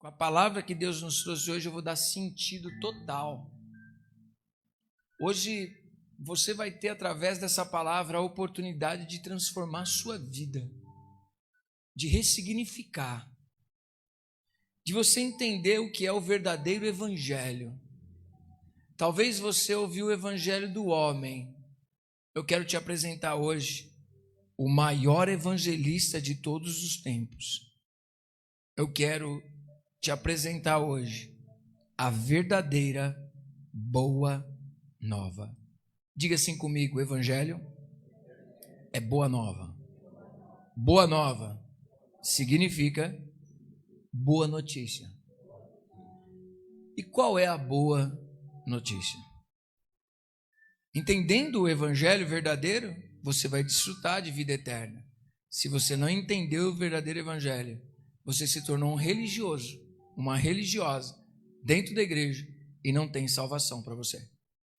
Com a palavra que Deus nos trouxe hoje, eu vou dar sentido total. Hoje, você vai ter, através dessa palavra, a oportunidade de transformar a sua vida, de ressignificar, de você entender o que é o verdadeiro evangelho. Talvez você ouviu o evangelho do homem. Eu quero te apresentar hoje o maior evangelista de todos os tempos. Eu quero te apresentar hoje a verdadeira boa nova. Diga assim comigo: o evangelho é boa nova. Boa nova significa boa notícia. E qual é a boa notícia? Entendendo o evangelho verdadeiro, você vai desfrutar de vida eterna. Se você não entendeu o verdadeiro evangelho, você se tornou um religioso, uma religiosa dentro da igreja e não tem salvação para você.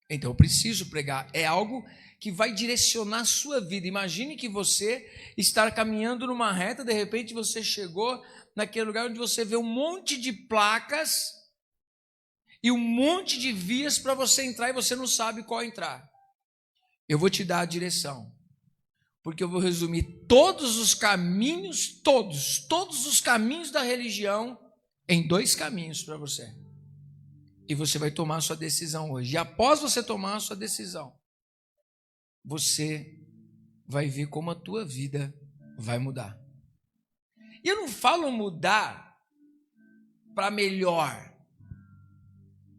Então eu preciso pregar. É algo que vai direcionar a sua vida. Imagine que você está caminhando numa reta, de repente você chegou naquele lugar onde você vê um monte de placas e um monte de vias para você entrar e você não sabe qual entrar. Eu vou te dar a direção, porque eu vou resumir todos os caminhos, todos os caminhos da religião em 2 caminhos para você. E você vai tomar a sua decisão hoje. E após você tomar a sua decisão, você vai ver como a tua vida vai mudar. E eu não falo mudar para melhor,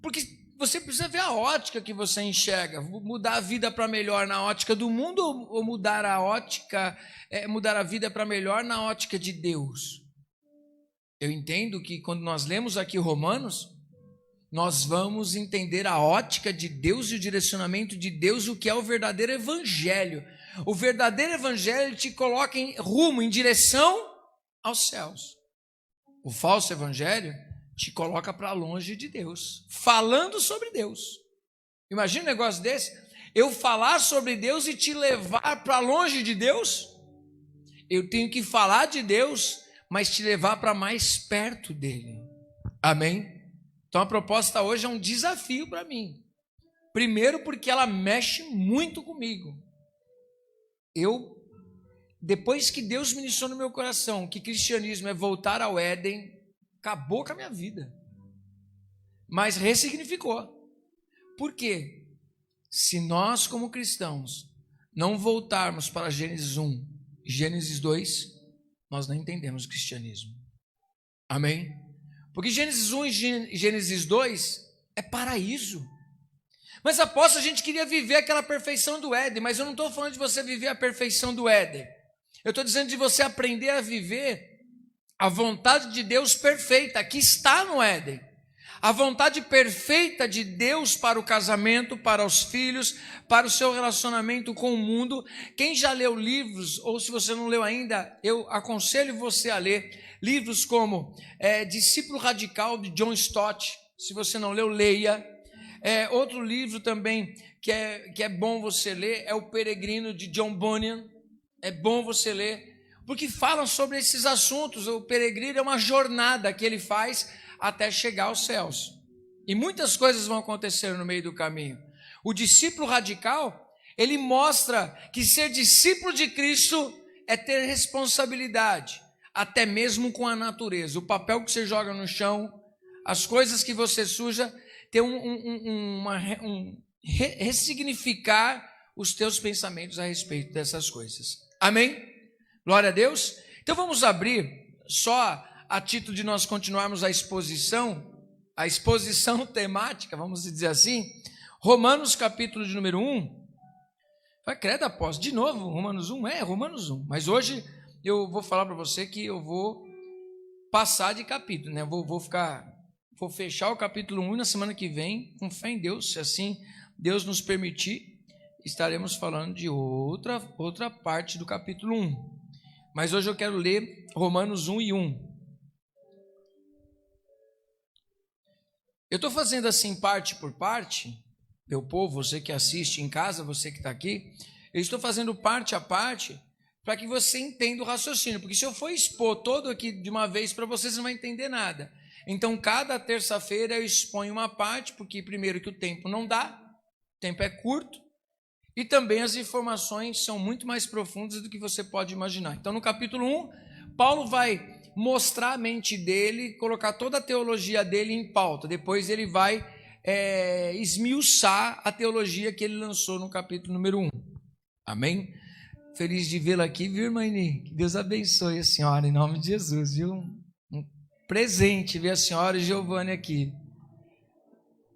porque você precisa ver a ótica que você enxerga. Mudar a vida para melhor na ótica do mundo ou mudar a ótica, mudar a vida para melhor na ótica de Deus? Eu entendo que quando nós lemos aqui Romanos, nós vamos entender a ótica de Deus e o direcionamento de Deus, o que é o verdadeiro evangelho. O verdadeiro evangelho te coloca em rumo, em direção aos céus. O falso evangelho te coloca para longe de Deus, falando sobre Deus. Imagina um negócio desse, eu falar sobre Deus e te levar para longe de Deus. Eu tenho que falar de Deus, mas te levar para mais perto dele. Amém? Então a proposta hoje é um desafio para mim. Primeiro porque ela mexe muito comigo. Depois que Deus ministrou no meu coração que cristianismo é voltar ao Éden, acabou com a minha vida. Mas ressignificou. Por quê? Se nós como cristãos não voltarmos para Gênesis 1 e Gênesis 2, nós não entendemos o cristianismo. Amém? Porque Gênesis 1 e Gênesis 2 é paraíso. Mas apóstolo, a gente queria viver aquela perfeição do Éden, mas eu não estou falando de você viver a perfeição do Éden. Eu estou dizendo de você aprender a viver a vontade de Deus perfeita, que está no Éden. A vontade perfeita de Deus para o casamento, para os filhos, para o seu relacionamento com o mundo. Quem já leu livros, ou se você não leu ainda, eu aconselho você a ler livros como Discípulo Radical, de John Stott. Se você não leu, leia. Outro livro também que é bom você ler é O Peregrino, de John Bunyan. É bom você ler, porque falam sobre esses assuntos. O peregrino é uma jornada que ele faz até chegar aos céus. E muitas coisas vão acontecer no meio do caminho. O discípulo radical, ele mostra que ser discípulo de Cristo é ter responsabilidade, até mesmo com a natureza. O papel que você joga no chão, as coisas que você suja, ter ressignificar os teus pensamentos a respeito dessas coisas. Amém? Glória a Deus. Então vamos abrir, só a título de nós continuarmos a exposição temática, vamos dizer assim, Romanos capítulo de número 1. Vai, credo, apóstolo, de novo, Romanos 1? Romanos 1. Mas hoje eu vou falar para você que eu vou passar de capítulo, né? Vou fechar o capítulo 1 na semana que vem, com fé em Deus, se assim Deus nos permitir, estaremos falando de outra parte do capítulo 1. Mas hoje eu quero ler Romanos 1 e 1. Eu estou fazendo assim parte por parte, meu povo, você que assiste em casa, você que está aqui, eu estou fazendo parte a parte para que você entenda o raciocínio, porque se eu for expor todo aqui de uma vez para você, você não vai entender nada. Então, cada terça-feira eu exponho uma parte, porque primeiro que o tempo não dá, o tempo é curto, e também as informações são muito mais profundas do que você pode imaginar. Então, no capítulo 1, Paulo vai mostrar a mente dele, colocar toda a teologia dele em pauta. Depois ele vai esmiuçar a teologia que ele lançou no capítulo número 1. Amém? Feliz de vê-la aqui, viu, irmã Ini? Que Deus abençoe a senhora, em nome de Jesus, viu? Um presente ver a senhora e Giovanni aqui.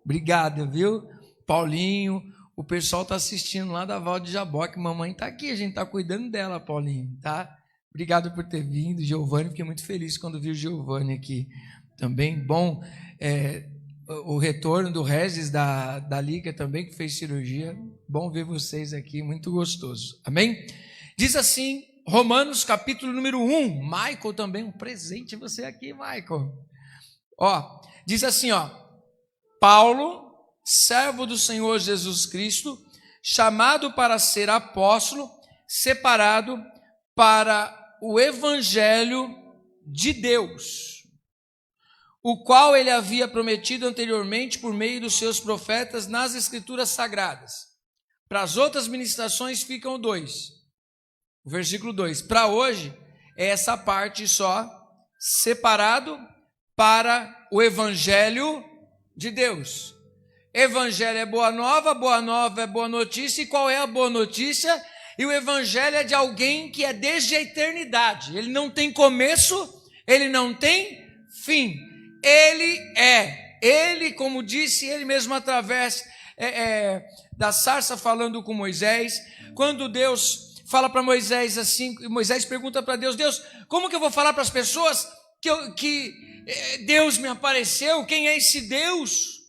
Obrigado, viu? Paulinho, o pessoal está assistindo lá da Val de Jaboque. Mamãe está aqui, a gente está cuidando dela, Paulinho, tá? Obrigado por ter vindo, Giovanni. Fiquei muito feliz quando vi o Giovanni aqui também. Bom, o retorno do Regis, da Liga também, que fez cirurgia. Bom ver vocês aqui, muito gostoso. Amém? Diz assim, Romanos capítulo número 1. Michael também, um presente você aqui, Michael. Diz assim, Paulo, servo do Senhor Jesus Cristo, chamado para ser apóstolo, separado para o evangelho de Deus, o qual ele havia prometido anteriormente por meio dos seus profetas nas escrituras sagradas. Para as outras ministrações ficam 2. O versículo 2. Para hoje é essa parte só, separado para o evangelho de Deus. Evangelho é boa nova é boa notícia. E qual é a boa notícia? E o evangelho é de alguém que é desde a eternidade. Ele não tem começo, ele não tem fim. Ele, como disse ele mesmo através da sarça falando com Moisés, quando Deus fala para Moisés assim, Moisés pergunta para Deus, como que eu vou falar para as pessoas que Deus me apareceu? Quem é esse Deus?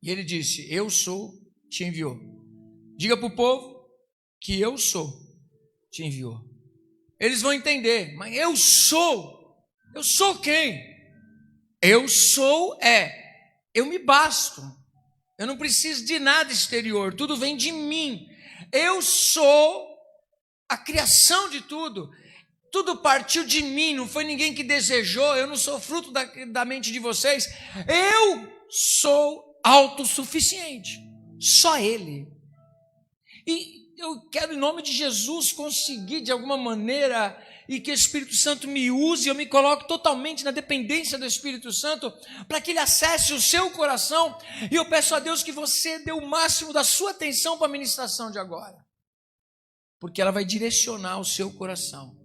E ele disse, eu sou, te enviou. Diga para o povo que eu sou, te enviou. Eles vão entender, mas eu sou quem? Eu sou eu me basto, eu não preciso de nada exterior, tudo vem de mim. Eu sou a criação de tudo, tudo partiu de mim, não foi ninguém que desejou, eu não sou fruto da mente de vocês, eu sou autossuficiente, só Ele. E eu quero, em nome de Jesus, conseguir de alguma maneira, e que o Espírito Santo me use, eu me coloco totalmente na dependência do Espírito Santo, para que Ele acesse o seu coração, e eu peço a Deus que você dê o máximo da sua atenção para a ministração de agora, porque ela vai direcionar o seu coração.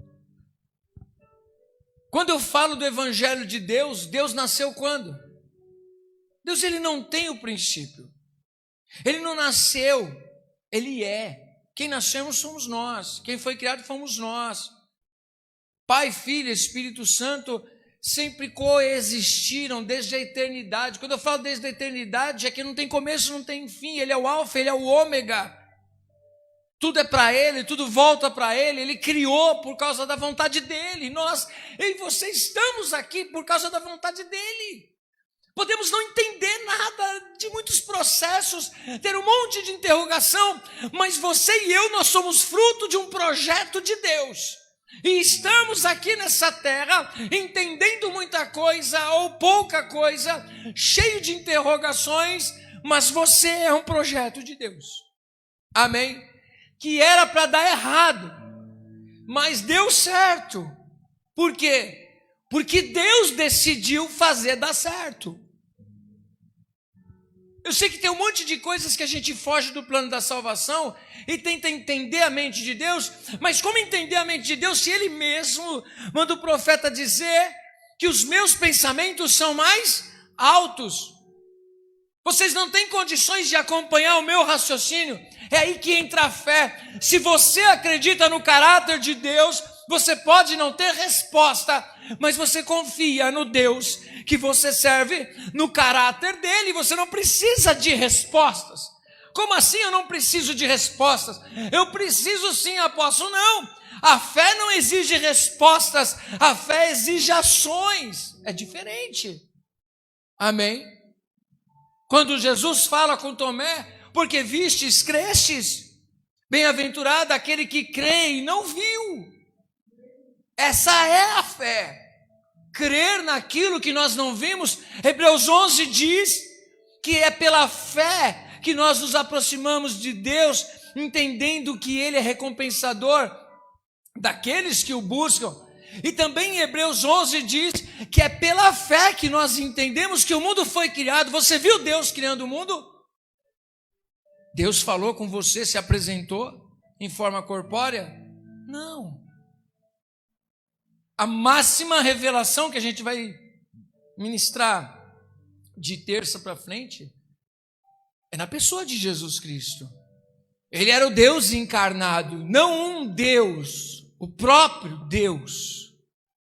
Quando eu falo do Evangelho de Deus, Deus nasceu quando? Deus, Ele não tem o princípio, Ele não nasceu, Ele é. Quem nascemos somos nós, quem foi criado fomos nós. Pai, Filho, Espírito Santo sempre coexistiram desde a eternidade. Quando eu falo desde a eternidade, é que não tem começo, não tem fim. Ele é o alfa, Ele é o ômega. Tudo é para Ele, tudo volta para Ele. Ele criou por causa da vontade dEle. Nós, eu e você estamos aqui por causa da vontade dEle. Podemos não entender nada de muitos processos, ter um monte de interrogação, mas você e eu, nós somos fruto de um projeto de Deus. E estamos aqui nessa terra, entendendo muita coisa ou pouca coisa, cheio de interrogações, mas você é um projeto de Deus. Amém? Que era para dar errado, mas deu certo. Por quê? Porque Deus decidiu fazer dar certo. Eu sei que tem um monte de coisas que a gente foge do plano da salvação e tenta entender a mente de Deus, mas como entender a mente de Deus se Ele mesmo manda o profeta dizer que os meus pensamentos são mais altos? Vocês não têm condições de acompanhar o meu raciocínio. É aí que entra a fé. Se você acredita no caráter de Deus, você pode não ter resposta, mas você confia no Deus que você serve, no caráter dele. Você não precisa de respostas. Como assim eu não preciso de respostas? Eu preciso sim, apóstolo. Não, a fé não exige respostas, a fé exige ações. É diferente. Amém? Quando Jesus fala com Tomé, porque vistes, crestes, bem-aventurado aquele que crê e não viu. Essa é a fé. crer naquilo que nós não vimos. Hebreus 11 diz que é pela fé que nós nos aproximamos de Deus, entendendo que Ele é recompensador daqueles que o buscam. E também em Hebreus 11 diz que é pela fé que nós entendemos que o mundo foi criado. Você viu Deus criando o mundo? Deus falou com você, se apresentou em forma corpórea? Não. A máxima revelação que a gente vai ministrar de terça para frente é na pessoa de Jesus Cristo. Ele era o Deus encarnado, não um Deus, o próprio Deus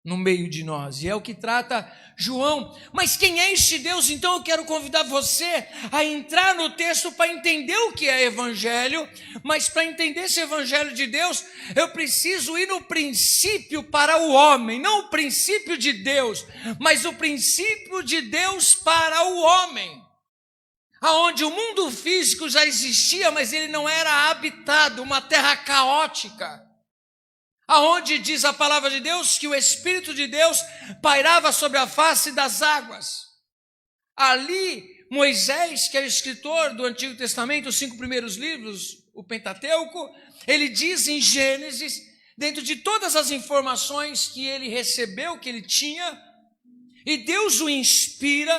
no meio de nós. E é o que trata João. Mas quem é este Deus? Então eu quero convidar você a entrar no texto para entender o que é evangelho. Mas para entender esse evangelho de Deus, eu preciso ir no princípio para o homem. Não o princípio de Deus, mas o princípio de Deus para o homem. Aonde o mundo físico já existia, mas ele não era habitado, uma terra caótica. Aonde diz a palavra de Deus que o Espírito de Deus pairava sobre a face das águas. Ali, Moisés, que é o escritor do Antigo Testamento, os 5 primeiros livros, o Pentateuco, ele diz em Gênesis, dentro de todas as informações que ele recebeu, que ele tinha, e Deus o inspira,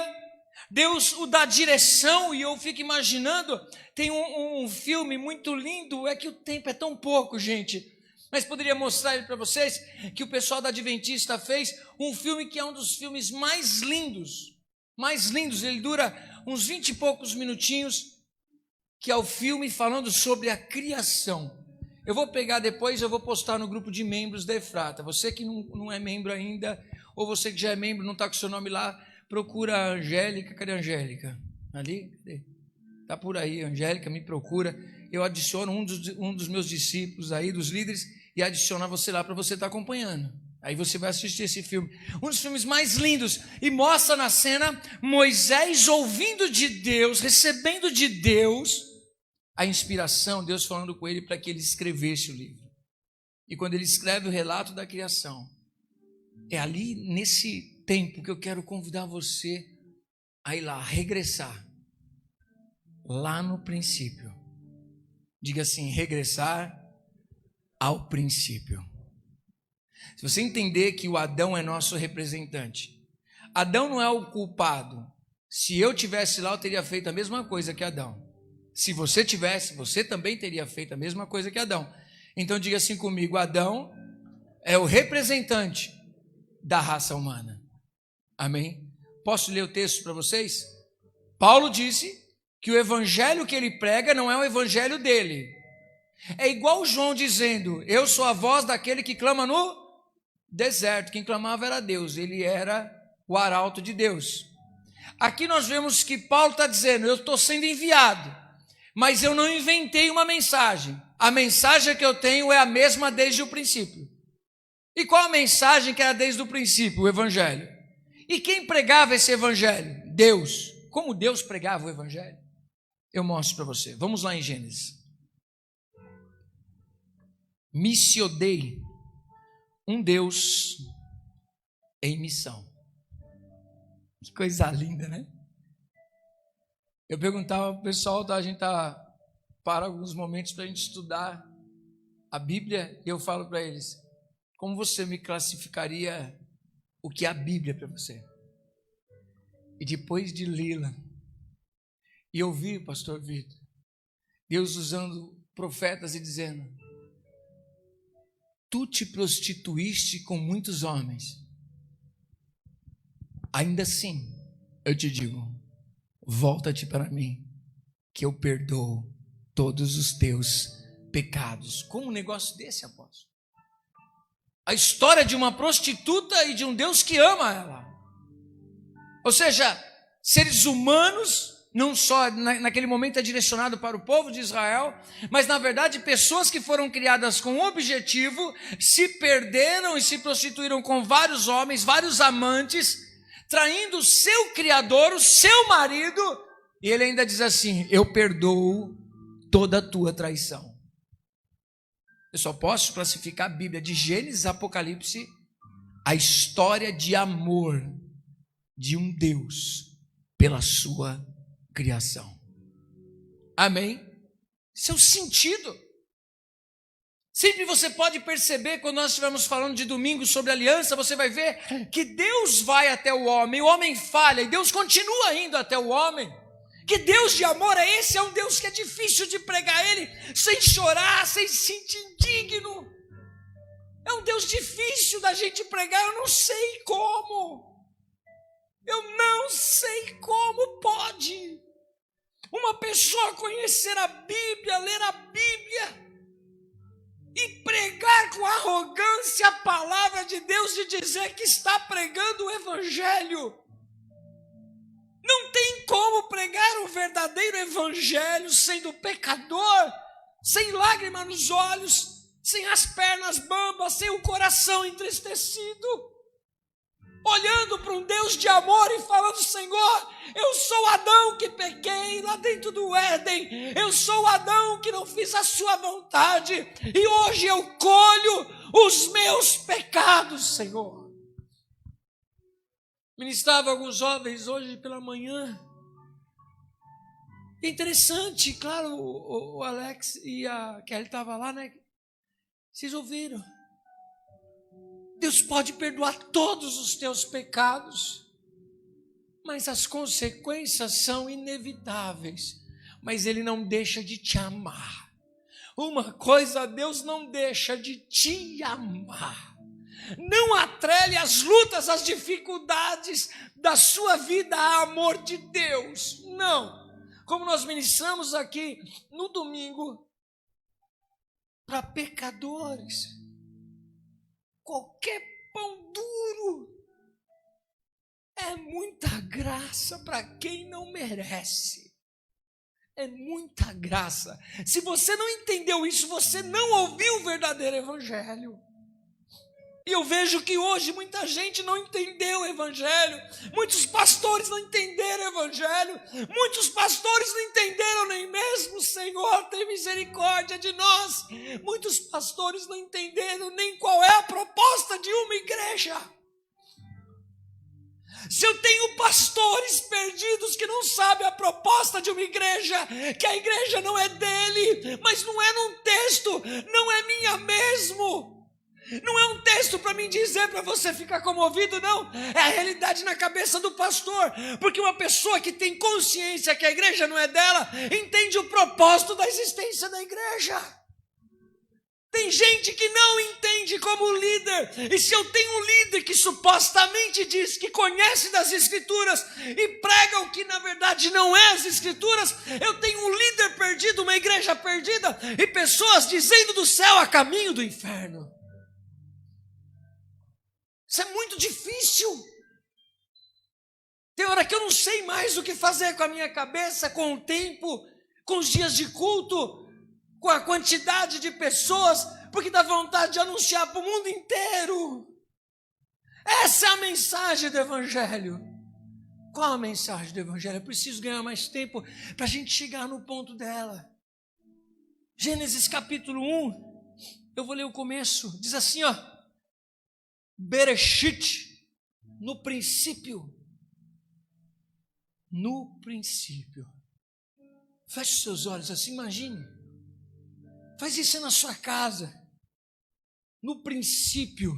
Deus o dá direção, e eu fico imaginando, tem um filme muito lindo, é que o tempo é tão pouco, gente, mas poderia mostrar ele para vocês, que o pessoal da Adventista fez um filme que é um dos filmes mais lindos, ele dura uns 20 e poucos minutinhos, que é o filme falando sobre a criação. Eu vou pegar depois, eu vou postar no grupo de membros da Efrata. Você que não é membro ainda, ou você que já é membro, não está com o seu nome lá, procura a Angélica. Cadê a Angélica? Ali? Está por aí, Angélica, me procura. Eu adiciono um dos meus discípulos aí, dos líderes, e adicionar você lá para você estar acompanhando. Aí você vai assistir esse filme. Um dos filmes mais lindos. E mostra na cena Moisés ouvindo de Deus, recebendo de Deus a inspiração, Deus falando com ele para que ele escrevesse o livro. E quando ele escreve o relato da criação, é ali nesse tempo que eu quero convidar você a ir lá, regressar. Lá no princípio. Diga assim, regressar ao princípio. Se você entender que o Adão é nosso representante, Adão não é o culpado. Se eu tivesse lá, eu teria feito a mesma coisa que Adão. Se você tivesse, você também teria feito a mesma coisa que Adão. Então diga assim comigo, Adão é o representante da raça humana. Amém? Posso ler o texto para vocês? Paulo disse que o evangelho que ele prega não é o evangelho dele. É igual João dizendo, eu sou a voz daquele que clama no deserto. Quem clamava era Deus, ele era o arauto de Deus. Aqui nós vemos que Paulo está dizendo, eu estou sendo enviado, mas eu não inventei uma mensagem. A mensagem que eu tenho é a mesma desde o princípio. E qual a mensagem que era desde o princípio? O evangelho. E quem pregava esse evangelho? Deus. Como Deus pregava o evangelho? Eu mostro para você. Vamos lá em Gênesis. Missio Dei, um Deus em missão. Que coisa linda, né? Eu perguntava para o pessoal, a gente para alguns momentos para a gente estudar a Bíblia, e eu falo para eles, como você me classificaria o que é a Bíblia para você? E depois de lê-la, e ouvir, pastor Vitor, Deus usando profetas e dizendo, tu te prostituíste com muitos homens, ainda assim, eu te digo, volta-te para mim, que eu perdoo todos os teus pecados. Como um negócio desse, apóstolo? A história de uma prostituta e de um Deus que ama ela. Ou seja, seres humanos, não só naquele momento é direcionado para o povo de Israel, mas na verdade pessoas que foram criadas com objetivo, se perderam e se prostituíram com vários homens, vários amantes, traindo o seu criador, o seu marido, e ele ainda diz assim, eu perdoo toda a tua traição. Eu só posso classificar a Bíblia de Gênesis, Apocalipse, a história de amor de um Deus pela sua criação. Amém? Esse é o sentido. Sempre você pode perceber, quando nós estivermos falando de domingo sobre aliança, você vai ver que Deus vai até o homem falha, e Deus continua indo até o homem. Que Deus de amor é esse? É um Deus que é difícil de pregar Ele sem chorar, sem se sentir indigno. É um Deus difícil da gente pregar, eu não sei como. Eu não sei como pode uma pessoa conhecer a Bíblia, ler a Bíblia e pregar com arrogância a palavra de Deus e dizer que está pregando o Evangelho. Não tem como pregar o verdadeiro Evangelho sendo pecador, sem lágrima nos olhos, sem as pernas bambas, sem o coração entristecido, olhando para um Deus de amor e falando: Senhor, eu sou Adão que pequei lá dentro do Éden, eu sou Adão que não fiz a sua vontade, e hoje eu colho os meus pecados, Senhor. Ministrava alguns jovens hoje pela manhã. Interessante, claro, o Alex e a Kelly estavam lá, né? Vocês ouviram? Deus pode perdoar todos os teus pecados, mas as consequências são inevitáveis. Mas Ele não deixa de te amar. Uma coisa, Deus não deixa de te amar. Não atrele as lutas, as dificuldades da sua vida a amor de Deus. Não. Como nós ministramos aqui no domingo, para pecadores, qualquer pão duro é muita graça para quem não merece. É muita graça. Se você não entendeu isso, você não ouviu o verdadeiro Evangelho. E eu vejo que hoje muita gente não entendeu o Evangelho, muitos pastores não entenderam o Evangelho, muitos pastores não entenderam nem mesmo: Senhor, tem misericórdia de nós. Muitos pastores não entenderam nem qual é a proposta de uma igreja. Se eu tenho pastores perdidos que não sabem a proposta de uma igreja, que a igreja não é dele, mas não é num texto, não é minha mesmo. Não é um texto para mim dizer, para você ficar comovido, não. É a realidade na cabeça do pastor. Porque uma pessoa que tem consciência que a igreja não é dela, entende o propósito da existência da igreja. Tem gente que não entende como líder. E se eu tenho um líder que supostamente diz que conhece das Escrituras e prega o que na verdade não é as Escrituras, eu tenho um líder perdido, uma igreja perdida, e pessoas dizendo do céu a caminho do inferno. Isso é muito difícil. Tem hora que eu não sei mais o que fazer com a minha cabeça, com o tempo, com os dias de culto, com a quantidade de pessoas, porque dá vontade de anunciar para o mundo inteiro. Essa é a mensagem do Evangelho. Qual a mensagem do Evangelho? Eu preciso ganhar mais tempo para a gente chegar no ponto dela. Gênesis capítulo 1, eu vou ler o começo, diz assim, ó: Bereshit, no princípio. No princípio. Feche os seus olhos assim, imagine. Faz isso na sua casa. No princípio.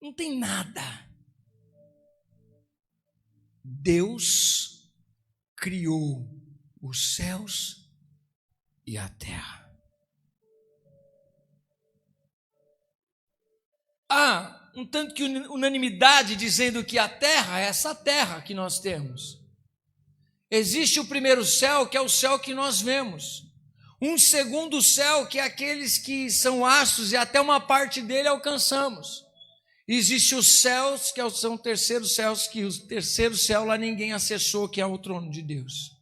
Não tem nada. Deus criou os céus e a terra. Há um tanto que unanimidade dizendo que a terra é essa terra que nós temos. Existe o primeiro céu, que é o céu que nós vemos. Um segundo céu, que é aqueles que são astros e até uma parte dele alcançamos. Existe os céus, que são os terceiros céus, que o terceiro céu lá ninguém acessou, que é o trono de Deus.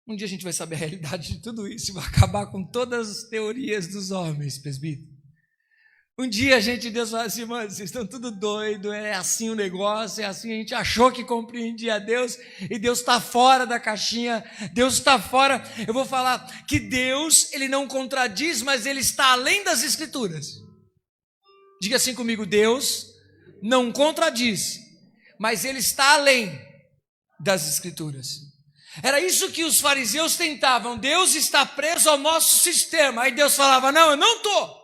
Um dia a gente vai saber a realidade de tudo isso e vai acabar com todas as teorias dos homens, presbítero. Um dia Deus vai assim: mano, vocês estão tudo doido, é assim o negócio, é assim, a gente achou que compreendia Deus, e Deus está fora da caixinha, Deus está fora. Eu vou falar que Deus, Ele não contradiz, mas Ele está além das Escrituras. Diga assim comigo: Deus não contradiz, mas Ele está além das Escrituras. Era isso que os fariseus tentavam. Deus está preso ao nosso sistema. Aí Deus falava: não, eu não estou.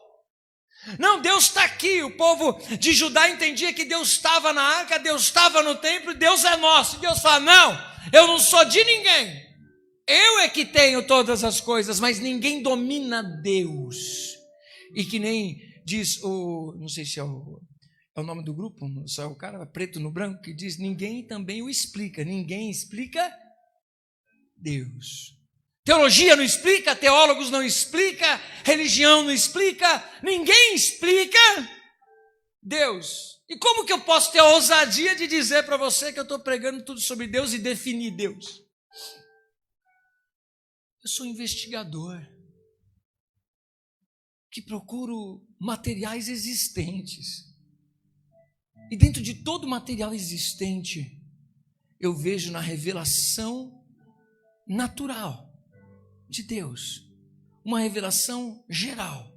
Não, Deus está aqui. O povo de Judá entendia que Deus estava na arca, Deus estava no templo, e Deus é nosso. E Deus fala: não, eu não sou de ninguém. Eu é que tenho todas as coisas, mas ninguém domina Deus. E que nem diz não sei se é o nome do grupo, só é o cara preto no branco, que diz: ninguém também o explica. Ninguém explica Deus. Teologia não explica, teólogos não explica, religião não explica, ninguém explica Deus. E como que eu posso ter a ousadia de dizer para você que eu estou pregando tudo sobre Deus e definir Deus? Eu sou investigador que procuro materiais existentes. E dentro de todo material existente, eu vejo na revelação natural de Deus uma revelação geral.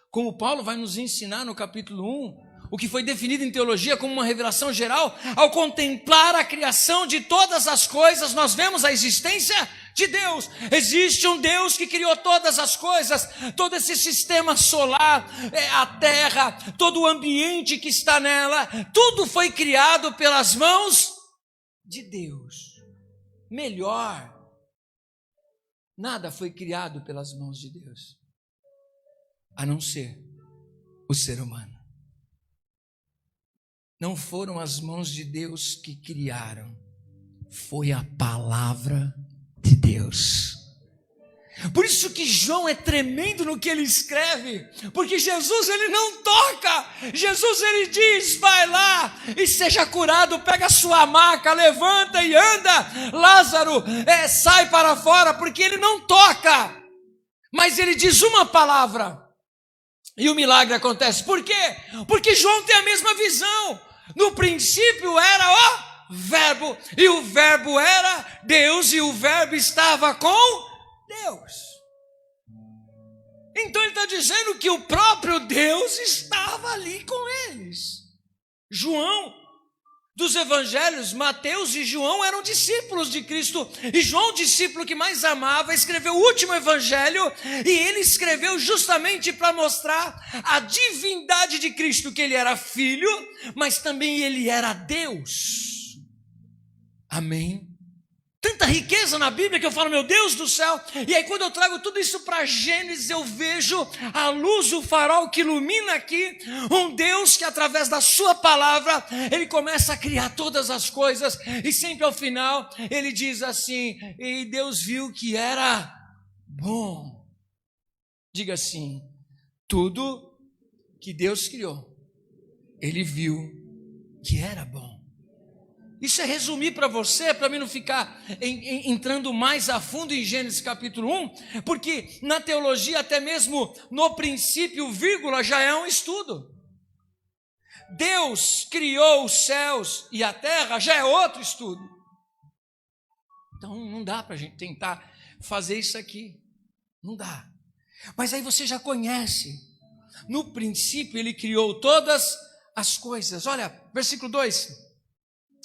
Como Paulo vai nos ensinar no capítulo 1, o que foi definido em teologia como uma revelação geral, ao contemplar a criação de todas as coisas, nós vemos a existência de Deus. Existe um Deus que criou todas as coisas, todo esse sistema solar, a terra, todo o ambiente que está nela, tudo foi criado pelas mãos de Deus. Melhor, nada foi criado pelas mãos de Deus, a não ser o ser humano. Não foram as mãos de Deus que criaram, foi a palavra de Deus. Por isso que João é tremendo no que ele escreve, porque Jesus ele não toca, Jesus ele diz: vai lá e seja curado, pega a sua maca, levanta e anda, Lázaro sai para fora, porque ele não toca, mas ele diz uma palavra e o milagre acontece. Por quê? Porque João tem a mesma visão. No princípio era o Verbo, e o Verbo era Deus, e o Verbo estava com Deus. Então ele está dizendo que o próprio Deus estava ali com eles. João, dos evangelhos, Mateus e João eram discípulos de Cristo, e João, o discípulo que mais amava, escreveu o último evangelho, e ele escreveu justamente para mostrar a divindade de Cristo, que ele era filho, mas também ele era Deus. Amém? Tanta riqueza na Bíblia que eu falo: meu Deus do céu. E aí quando eu trago tudo isso para Gênesis, eu vejo a luz, o farol que ilumina aqui, um Deus que através da sua palavra, ele começa a criar todas as coisas, e sempre ao final, ele diz assim: e Deus viu que era bom. Diga assim: tudo que Deus criou, ele viu que era bom. Isso é resumir para você, para mim não ficar entrando mais a fundo em Gênesis capítulo 1, porque na teologia, até mesmo no princípio, vírgula, já é um estudo. Deus criou os céus e a terra, já é outro estudo. Então não dá para a gente tentar fazer isso aqui, não dá. Mas aí você já conhece, no princípio ele criou todas as coisas. Olha, versículo 2.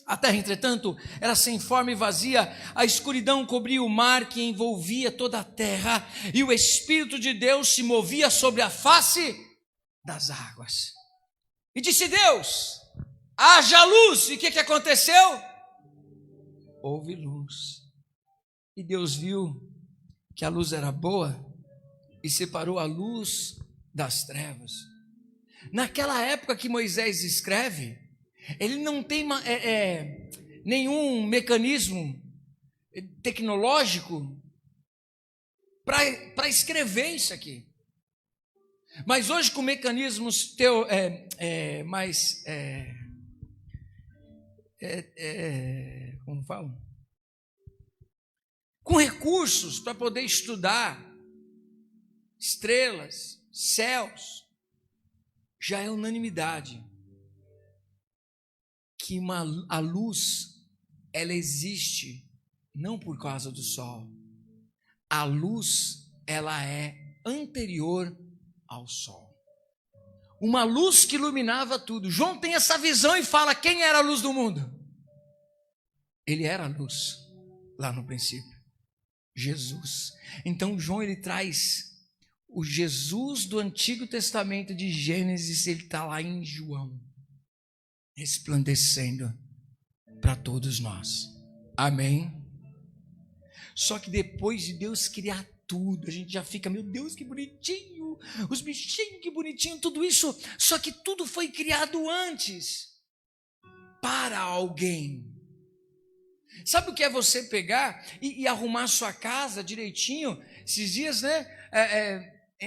A terra, entretanto, era sem forma e vazia, a escuridão cobria o mar que envolvia toda a terra, e o Espírito de Deus se movia sobre a face das águas. E disse Deus: haja luz. E o que aconteceu? Houve luz. E Deus viu que a luz era boa e separou a luz das trevas. Naquela época que Moisés escreve, ele não tem nenhum mecanismo tecnológico para escrever isso aqui. Mas hoje, com mecanismos como falo? Com recursos para poder estudar estrelas, céus, já é unanimidade que a luz, ela existe não por causa do sol. A luz, ela é anterior ao sol. uma luz que iluminava tudo. João tem essa visão e fala: quem era a luz do mundo? Ele era a luz lá no princípio, Jesus. Então João, ele traz o Jesus do Antigo Testamento de Gênesis, ele está lá em João, resplandecendo para todos nós. Amém? Só que depois de Deus criar tudo, a gente já fica: meu Deus, que bonitinho, os bichinhos, que bonitinho, tudo isso. Só que tudo foi criado antes para alguém. Sabe o que é você pegar e arrumar sua casa direitinho? Esses dias, né,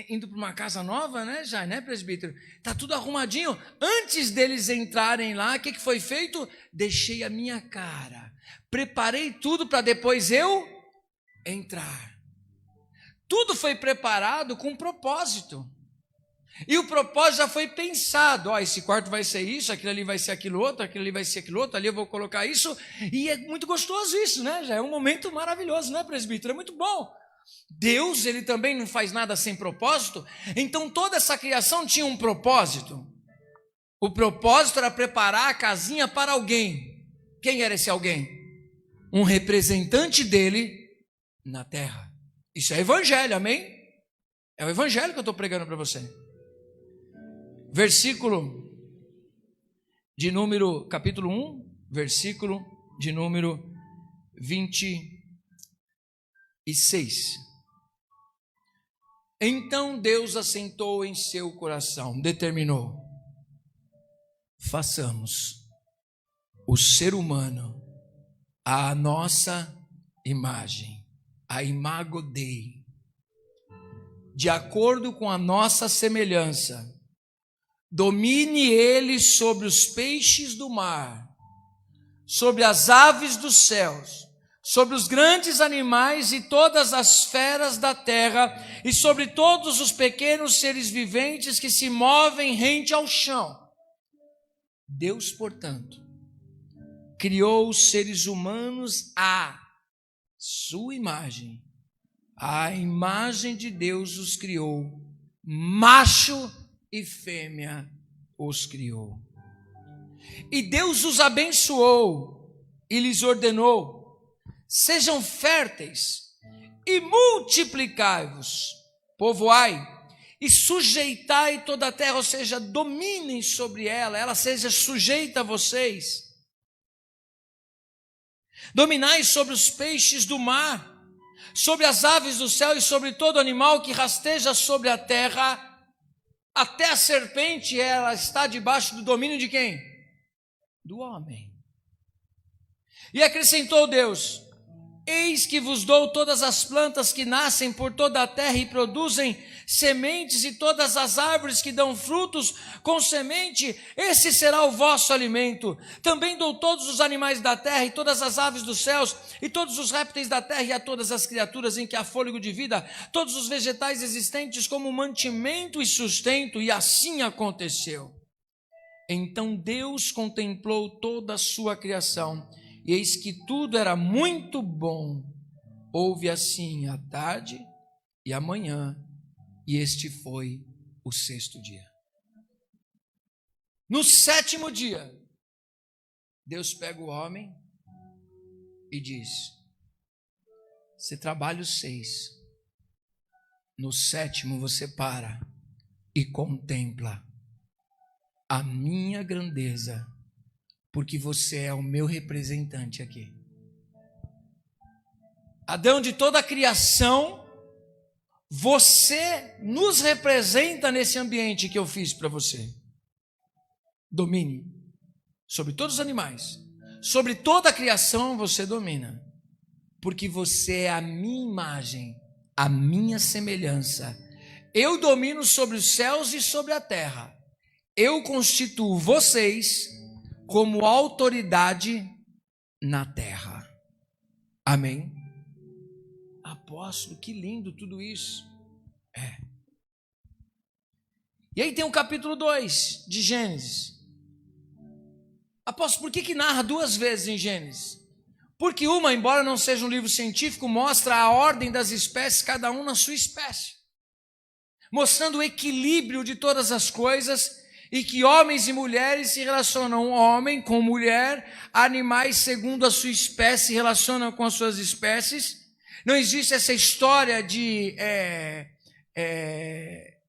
indo para uma casa nova, né, já, né, presbítero? Tá tudo arrumadinho. Antes deles entrarem lá, o que foi feito? Deixei a minha cara, preparei tudo para depois eu entrar. Tudo foi preparado com propósito. E o propósito já foi pensado. Esse quarto vai ser isso, aquilo ali vai ser aquilo outro, aquilo ali vai ser aquilo outro, ali eu vou colocar isso. E é muito gostoso isso, né? Já é um momento maravilhoso, né, presbítero? É muito bom. Deus, ele também não faz nada sem propósito. Então toda essa criação tinha um propósito. O propósito era preparar a casinha para alguém. Quem era esse alguém? Um representante dele na terra. Isso é evangelho, amém? É o evangelho que eu estou pregando para você. Versículo de número, capítulo 1, versículo de número 26. Então Deus assentou em seu coração, determinou: façamos o ser humano à nossa imagem, a imago Dei, de acordo com a nossa semelhança. Domine ele sobre os peixes do mar, sobre as aves dos céus, sobre os grandes animais e todas as feras da terra, e sobre todos os pequenos seres viventes que se movem rente ao chão. Deus, portanto, criou os seres humanos à sua imagem. A imagem de Deus os criou, macho e fêmea os criou. E Deus os abençoou e lhes ordenou: sejam férteis e multiplicai-vos, povoai e sujeitai toda a terra, ou seja, dominem sobre ela, ela seja sujeita a vocês. Dominai sobre os peixes do mar, sobre as aves do céu e sobre todo animal que rasteja sobre a terra. Até a serpente, ela está debaixo do domínio de quem? Do homem. E acrescentou Deus: eis que vos dou todas as plantas que nascem por toda a terra e produzem sementes, e todas as árvores que dão frutos com semente, esse será o vosso alimento. Também dou todos os animais da terra e todas as aves dos céus e todos os répteis da terra e a todas as criaturas em que há fôlego de vida, todos os vegetais existentes como mantimento e sustento. E assim aconteceu. Então Deus contemplou toda a sua criação, e eis que tudo era muito bom. Houve assim a tarde e a manhã, e este foi o sexto dia. No sétimo dia, Deus pega o homem e diz: você trabalha os 6, no sétimo você para e contempla a minha grandeza, porque você é o meu representante aqui. Adão, de toda a criação, você nos representa nesse ambiente que eu fiz para você. Domine sobre todos os animais, sobre toda a criação você domina, porque você é a minha imagem, a minha semelhança. Eu domino sobre os céus e sobre a terra. Eu constituo vocês como autoridade na terra. Amém? Apóstolo, que lindo tudo isso. E aí tem o capítulo 2 de Gênesis. Apóstolo, por que narra 2 vezes em Gênesis? Porque uma, embora não seja um livro científico, mostra a ordem das espécies, cada um na sua espécie. mostrando o equilíbrio de todas as coisas, e que homens e mulheres se relacionam, homem com mulher, animais segundo a sua espécie se relacionam com as suas espécies. Não existe essa história de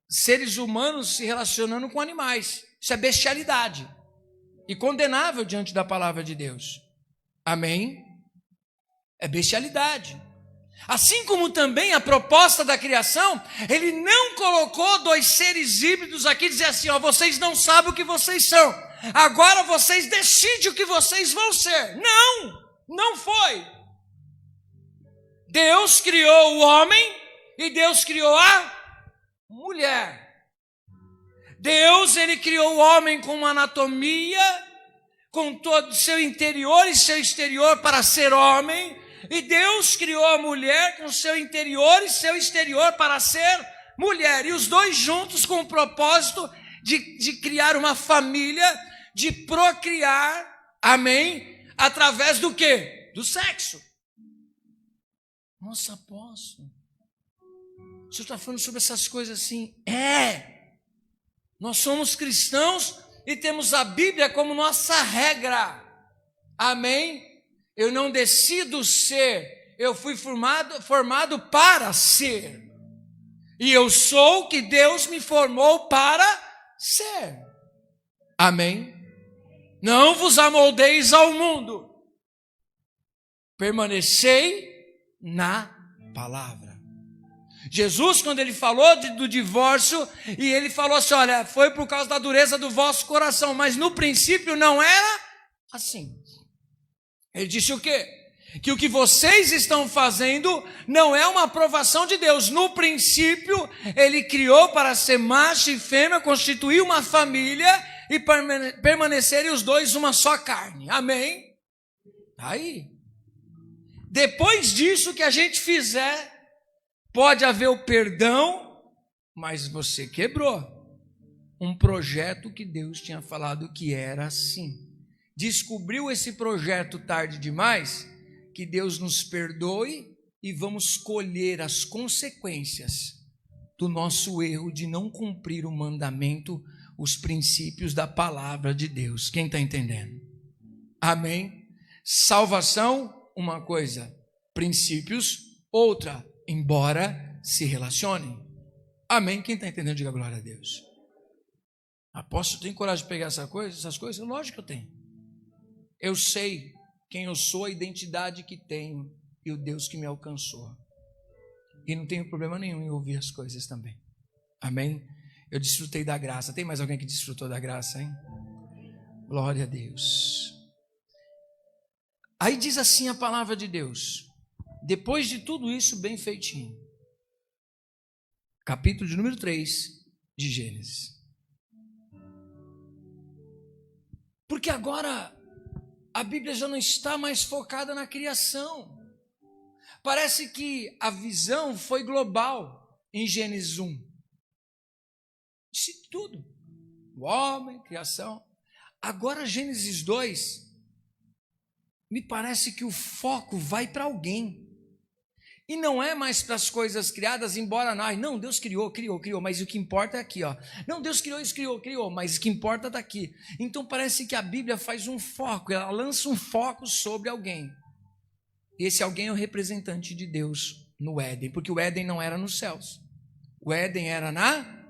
seres humanos se relacionando com animais. Isso é bestialidade e condenável diante da palavra de Deus. Amém? É bestialidade. Assim como também a proposta da criação, ele não colocou dois seres híbridos aqui e dizer assim, ó, vocês não sabem o que vocês são, agora vocês decidem o que vocês vão ser. Não, não foi. Deus criou o homem e Deus criou a mulher. Deus, ele criou o homem com uma anatomia, com todo o seu interior e seu exterior para ser homem, e Deus criou a mulher com seu interior e seu exterior para ser mulher, e os dois juntos com o propósito de criar uma família, de procriar, amém, através do quê? Do sexo. Nossa, apóstolo, o senhor está falando sobre essas coisas assim? Nós somos cristãos e temos a Bíblia como nossa regra, amém? Eu não decido ser, eu fui formado para ser. E eu sou o que Deus me formou para ser. Amém? Não vos amoldeis ao mundo. Permanecei na palavra. Jesus, quando ele falou do divórcio, e ele falou assim, olha, foi por causa da dureza do vosso coração, mas no princípio não era assim. Ele disse o quê? Que o que vocês estão fazendo não é uma aprovação de Deus. No princípio, ele criou para ser macho e fêmea, constituir uma família e permanecerem os dois uma só carne. Amém? Aí. Depois disso que a gente fizer, pode haver o perdão, mas você quebrou um projeto que Deus tinha falado que era assim. Descobriu esse projeto tarde demais, que Deus nos perdoe e vamos colher as consequências do nosso erro de não cumprir o mandamento, os princípios da palavra de Deus. Quem está entendendo? Amém? Salvação, uma coisa, princípios, outra, embora se relacionem. Amém? Quem está entendendo, diga glória a Deus. Apóstolo, tem coragem de pegar essas coisas? Lógico que eu tenho. Eu sei quem eu sou, a identidade que tenho e o Deus que me alcançou. E não tenho problema nenhum em ouvir as coisas também. Amém? Eu desfrutei da graça. Tem mais alguém que desfrutou da graça, hein? Glória a Deus. Aí diz assim a palavra de Deus. Depois de tudo isso bem feitinho. Capítulo de número 3 de Gênesis. Porque agora a Bíblia já não está mais focada na criação. Parece que a visão foi global em Gênesis 1. Disse tudo. O homem, criação. Agora Gênesis 2, me parece que o foco vai para alguém. E não é mais para as coisas criadas, embora não, Deus criou, mas o que importa é aqui, ó. Não, Deus criou isso, criou, mas o que importa está aqui. Então parece que a Bíblia faz um foco, ela lança um foco sobre alguém. E esse alguém é o representante de Deus no Éden, porque o Éden não era nos céus. O Éden era na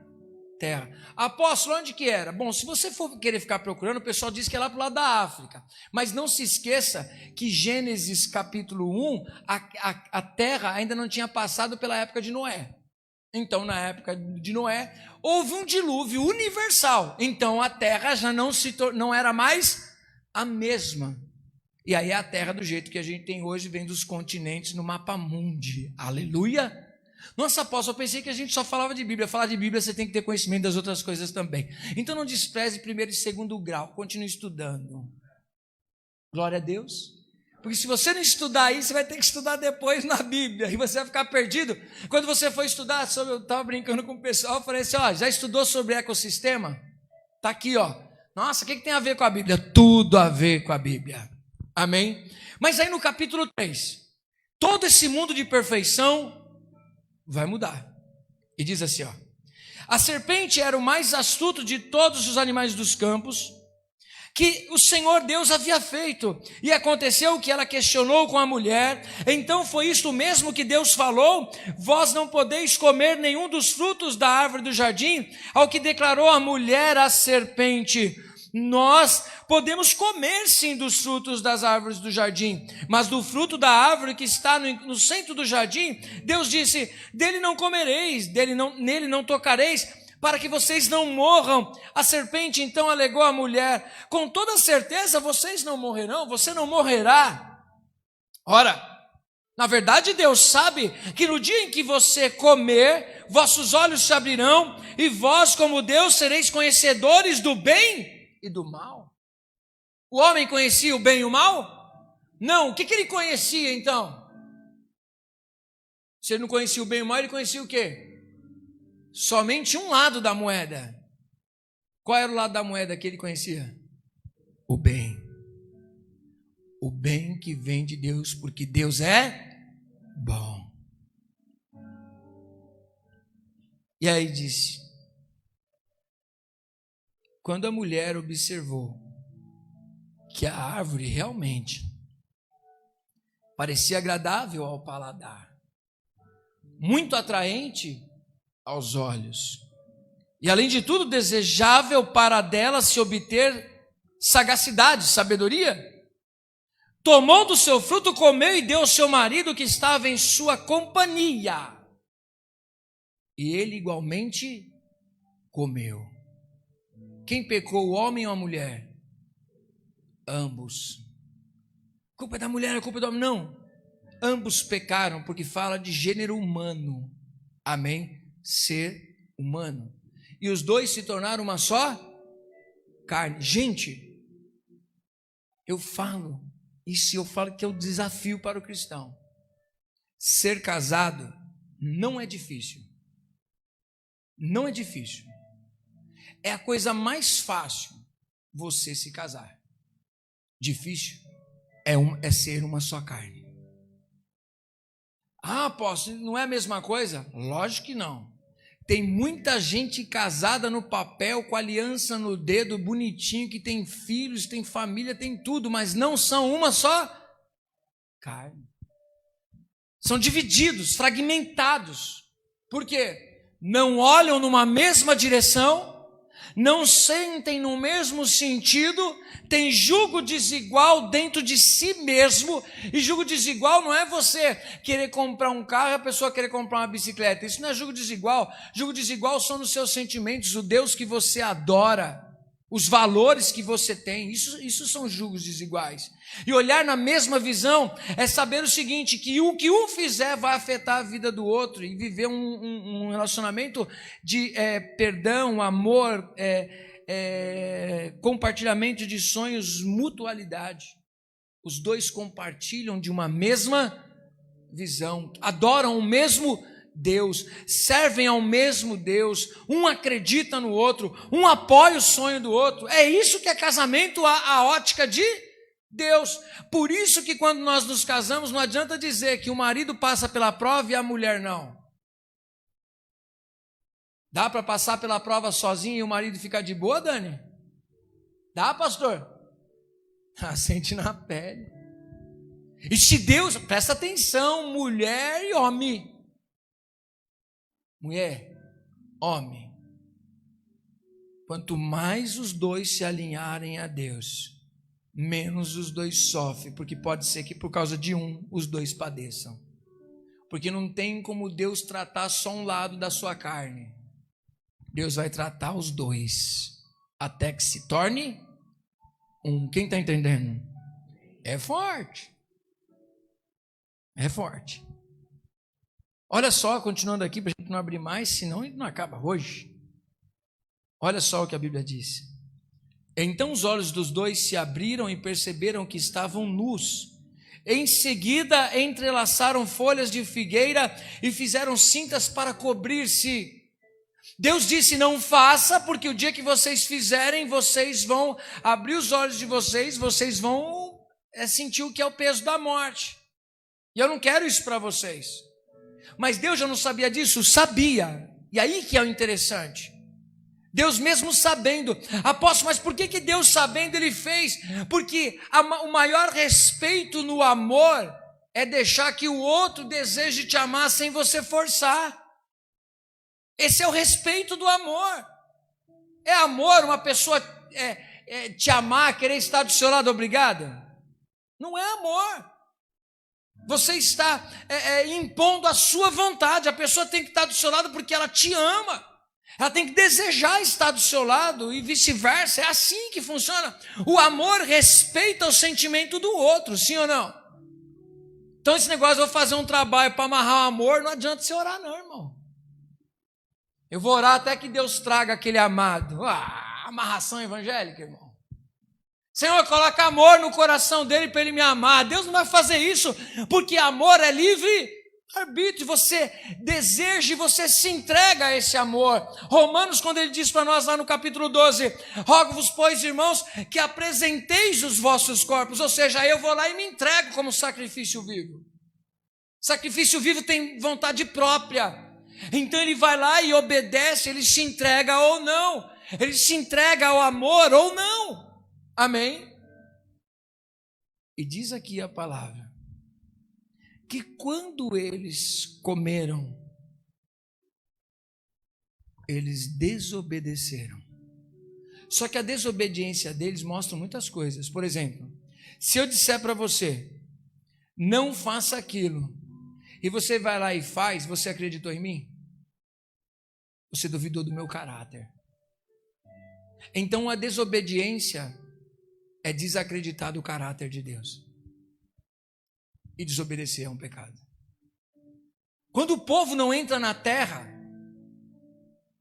terra. Apóstolo, onde que era? Bom, se você for querer ficar procurando, o pessoal diz que é lá para o lado da África. Mas não se esqueça que Gênesis capítulo 1, a terra ainda não tinha passado pela época de Noé. Então, na época de Noé, houve um dilúvio universal. Então, a terra já não era mais a mesma. E aí a terra do jeito que a gente tem hoje vem dos continentes no mapa mundi. Aleluia! Nossa, apóstolo, eu pensei que a gente só falava de Bíblia. Falar de Bíblia você tem que ter conhecimento das outras coisas também. Então não despreze primeiro e segundo grau. Continue estudando. Glória a Deus. Porque se você não estudar aí, você vai ter que estudar depois na Bíblia. E você vai ficar perdido. Quando você for estudar sobre... Eu estava brincando com o pessoal. Eu falei assim, ó, já estudou sobre ecossistema? Está aqui, ó. Nossa, o que tem a ver com a Bíblia? Tudo a ver com a Bíblia. Amém? Mas aí no capítulo 3, todo esse mundo de perfeição vai mudar. E diz assim, ó: A serpente era o mais astuto de todos os animais dos campos que o Senhor Deus havia feito. E aconteceu que ela questionou com a mulher: então foi isto mesmo que Deus falou? Vós não podeis comer nenhum dos frutos da árvore do jardim? Ao que declarou a mulher à serpente: nós podemos comer sim dos frutos das árvores do jardim, mas do fruto da árvore que está no centro do jardim, Deus disse: dele não comereis, nele não tocareis, para que vocês não morram. A serpente então alegou à mulher: com toda certeza vocês não morrerão, você não morrerá. Ora, na verdade Deus sabe que no dia em que você comer, vossos olhos se abrirão, e vós, como Deus, sereis conhecedores do bem e do mal. O homem conhecia o bem e o mal? Não. O que ele conhecia então? Se ele não conhecia o bem e o mal, ele conhecia o quê? Somente um lado da moeda. Qual era o lado da moeda que ele conhecia? O bem. O bem que vem de Deus, porque Deus é bom. E aí disse: quando a mulher observou que a árvore realmente parecia agradável ao paladar, muito atraente aos olhos, e além de tudo desejável para dela se obter sagacidade, sabedoria, tomou do seu fruto, comeu e deu ao seu marido que estava em sua companhia, e ele igualmente comeu. Quem pecou, o homem ou a mulher? Ambos. A culpa é da mulher, a culpa é do homem? Não. Ambos pecaram, porque fala de gênero humano. Amém? Ser humano. E os dois se tornaram uma só carne. Gente, eu falo que é o desafio para o cristão. Ser casado não é difícil. Não é difícil. É a coisa mais fácil você se casar. Difícil é ser uma só carne. Ah, apóstolo, não é a mesma coisa? Lógico que não. Tem muita gente casada no papel, com aliança no dedo, bonitinho, que tem filhos, tem família, tem tudo, mas não são uma só carne. São divididos, fragmentados. Por quê? Não olham numa mesma direção, não sentem no mesmo sentido, tem jugo desigual dentro de si mesmo. E jugo desigual não é você querer comprar um carro e a pessoa querer comprar uma bicicleta. Isso não é jugo desigual. Jugo desigual são nos seus sentimentos, o Deus que você adora, os valores que você tem. Isso são jugos desiguais. E olhar na mesma visão é saber o seguinte, que o que um fizer vai afetar a vida do outro, e viver um relacionamento de perdão, amor, compartilhamento de sonhos, mutualidade. Os dois compartilham de uma mesma visão, adoram o mesmo Deus, servem ao mesmo Deus, um acredita no outro, um apoia o sonho do outro. É isso que é casamento, a ótica de Deus. Por isso que quando nós nos casamos, não adianta dizer que o marido passa pela prova e a mulher não. Dá para passar pela prova sozinho e o marido ficar de boa, Dani? Dá, pastor? Sente na pele. E se Deus, presta atenção, mulher e homem. Mulher, homem. Quanto mais os dois se alinharem a Deus, menos os dois sofrem, porque pode ser que por causa de um, os dois padeçam. Porque não tem como Deus tratar só um lado da sua carne. Deus vai tratar os dois, até que se torne um. Quem está entendendo? É forte. É forte. Olha só, continuando aqui, para a gente não abrir mais, senão não acaba hoje. Olha só o que a Bíblia diz. Então os olhos dos dois se abriram e perceberam que estavam nus. Em seguida entrelaçaram folhas de figueira e fizeram cintas para cobrir-se. Deus disse: não faça, porque o dia que vocês fizerem, vocês vão abrir os olhos de vocês vão sentir o que é o peso da morte. E eu não quero isso para vocês. Mas Deus já não sabia disso? Sabia. E aí que é o interessante. Deus mesmo sabendo, apóstolo, mas por que Deus sabendo ele fez? Porque o maior respeito no amor é deixar que o outro deseje te amar sem você forçar. Esse é o respeito do amor. É amor uma pessoa te amar, querer estar do seu lado, obrigada? Não é amor. Você está impondo a sua vontade. A pessoa tem que estar do seu lado porque ela te ama. Ela tem que desejar estar do seu lado e vice-versa. É assim que funciona. O amor respeita o sentimento do outro, sim ou não? Então esse negócio, eu vou fazer um trabalho para amarrar o amor, não adianta você orar não, irmão. Eu vou orar até que Deus traga aquele amado. Amarração evangélica, irmão. Senhor, coloca amor no coração dele para ele me amar. Deus não vai fazer isso, porque amor é livre arbítrio. Você deseja e você se entrega a esse amor. Romanos, quando ele diz para nós lá no capítulo 12, rogo-vos, pois, irmãos, que apresenteis os vossos corpos, ou seja, eu vou lá e me entrego como sacrifício vivo. Sacrifício vivo tem vontade própria. Então ele vai lá e obedece, ele se entrega ou não. Ele se entrega ao amor ou não. Amém? E diz aqui a palavra, que quando eles comeram, eles desobedeceram. Só que a desobediência deles mostra muitas coisas. Por exemplo, se eu disser para você, não faça aquilo, e você vai lá e faz, você acreditou em mim? Você duvidou do meu caráter. Então a desobediência é desacreditar do caráter de Deus. E desobedecer é um pecado. Quando o povo não entra na terra,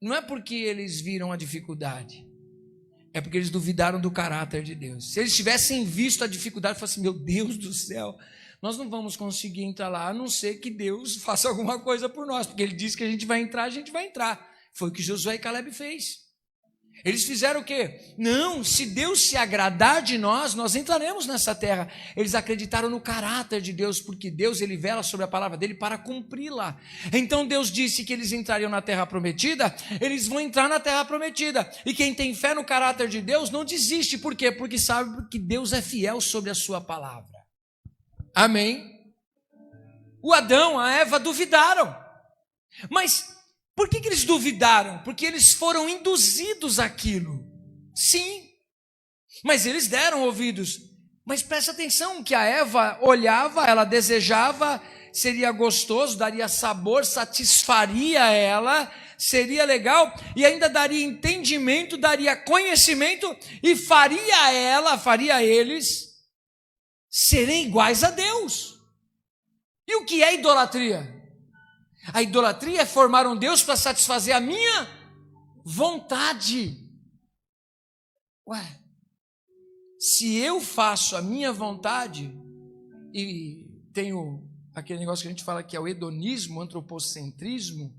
não é porque eles viram a dificuldade, é porque eles duvidaram do caráter de Deus. Se eles tivessem visto a dificuldade, falassem assim, meu Deus do céu, nós não vamos conseguir entrar lá, a não ser que Deus faça alguma coisa por nós, porque Ele disse que a gente vai entrar. Foi o que Josué e Caleb fez. Eles fizeram o quê? Não, se Deus se agradar de nós, nós entraremos nessa terra. Eles acreditaram no caráter de Deus, porque Deus, Ele vela sobre a palavra dEle para cumpri-la. Então Deus disse que eles entrariam na terra prometida, eles vão entrar na terra prometida. E quem tem fé no caráter de Deus não desiste. Por quê? Porque sabe que Deus é fiel sobre a sua palavra. Amém? O Adão, a Eva duvidaram. Mas por que eles duvidaram? Porque eles foram induzidos àquilo. Sim, mas eles deram ouvidos. Mas presta atenção que a Eva olhava, ela desejava, seria gostoso, daria sabor, satisfaria ela, seria legal e ainda daria entendimento, daria conhecimento e faria eles serem iguais a Deus. E o que é idolatria? A idolatria é formar um Deus para satisfazer a minha vontade. Ué, se eu faço a minha vontade, e tenho aquele negócio que a gente fala que é o hedonismo, o antropocentrismo,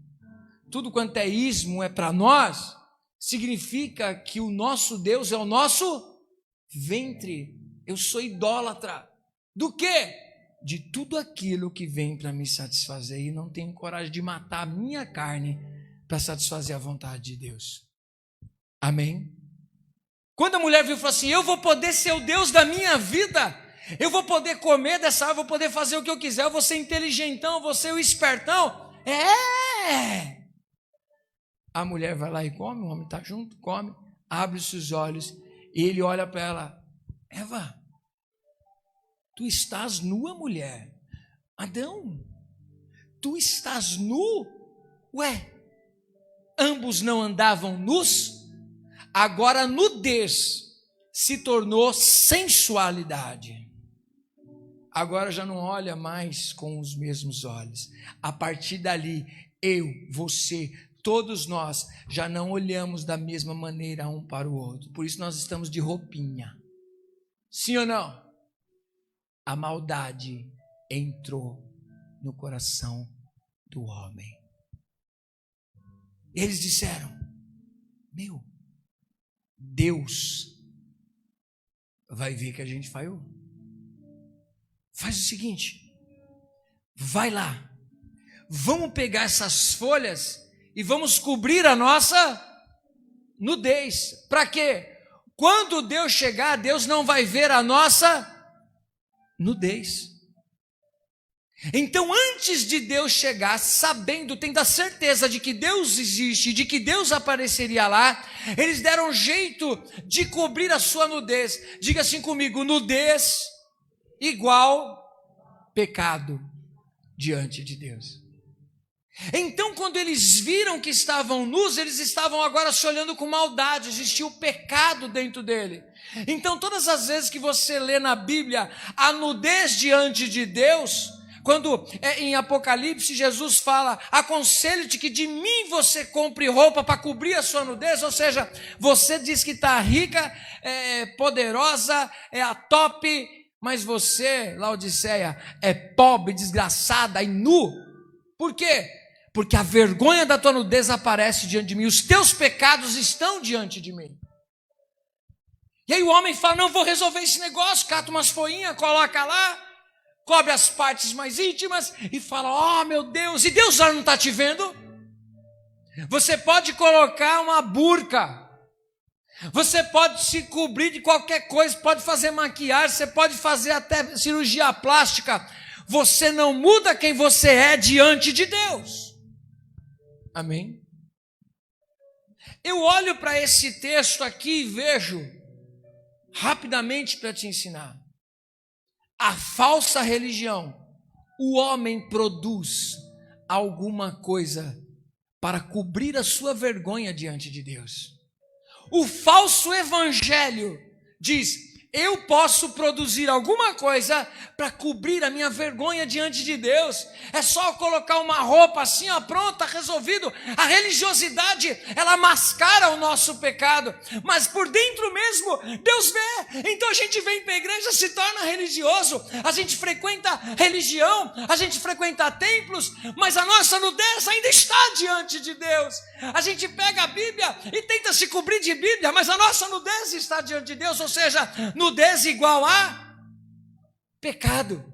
tudo quanto é ismo é para nós, significa que o nosso Deus é o nosso ventre. Eu sou idólatra. Do quê? De tudo aquilo que vem para me satisfazer e não tenho coragem de matar a minha carne para satisfazer a vontade de Deus. Amém? Quando a mulher viu e falou assim, eu vou poder ser o Deus da minha vida, eu vou poder comer dessa árvore, vou poder fazer o que eu quiser, eu vou ser inteligentão, eu vou ser o espertão. A mulher vai lá e come, o homem está junto, come, abre os seus olhos e ele olha para ela, Eva, tu estás nua, mulher. Adão, tu estás nu? Ué, ambos não andavam nus? Agora a nudez se tornou sensualidade. Agora já não olha mais com os mesmos olhos. A partir dali, eu, você, todos nós já não olhamos da mesma maneira um para o outro. Por isso nós estamos de roupinha. Sim ou não? A maldade entrou no coração do homem. Eles disseram, Deus vai ver que a gente falhou. Faz o seguinte, vai lá, vamos pegar essas folhas e vamos cobrir a nossa nudez. Para quê? Quando Deus chegar, Deus não vai ver a nossa nudez. Então, antes de Deus chegar, sabendo, tendo a certeza de que Deus existe, de que Deus apareceria lá, eles deram jeito de cobrir a sua nudez. Diga assim comigo: nudez igual pecado diante de Deus. Então, quando eles viram que estavam nus, eles estavam agora se olhando com maldade, existia o pecado dentro dele. Então, todas as vezes que você lê na Bíblia a nudez diante de Deus, quando em Apocalipse Jesus fala: aconselho-te que de mim você compre roupa para cobrir a sua nudez, ou seja, você diz que está rica, poderosa, é a top, mas você, Laodiceia, é pobre, desgraçada e nu. Por quê? Porque a vergonha da tua nudez aparece diante de mim, os teus pecados estão diante de mim. E aí o homem fala: não, vou resolver esse negócio, cata umas folhinhas, coloca lá, cobre as partes mais íntimas e fala: oh meu Deus, e Deus já não está te vendo? Você pode colocar uma burca, você pode se cobrir de qualquer coisa, pode fazer maquiagem, você pode fazer até cirurgia plástica, você não muda quem você é diante de Deus. Amém? Eu olho para esse texto aqui e vejo, rapidamente para te ensinar, a falsa religião. O homem produz alguma coisa para cobrir a sua vergonha diante de Deus. O falso evangelho diz: eu posso produzir alguma coisa para cobrir a minha vergonha diante de Deus. É só colocar uma roupa assim, ó, pronto, resolvido. A religiosidade, ela mascara o nosso pecado, mas por dentro mesmo, Deus vê. Então a gente vem para a igreja, se torna religioso, a gente frequenta religião, a gente frequenta templos, mas a nossa nudez ainda está diante de Deus. A gente pega a Bíblia e tenta se cobrir de Bíblia, mas a nossa nudez está diante de Deus, ou seja, nudez igual a pecado.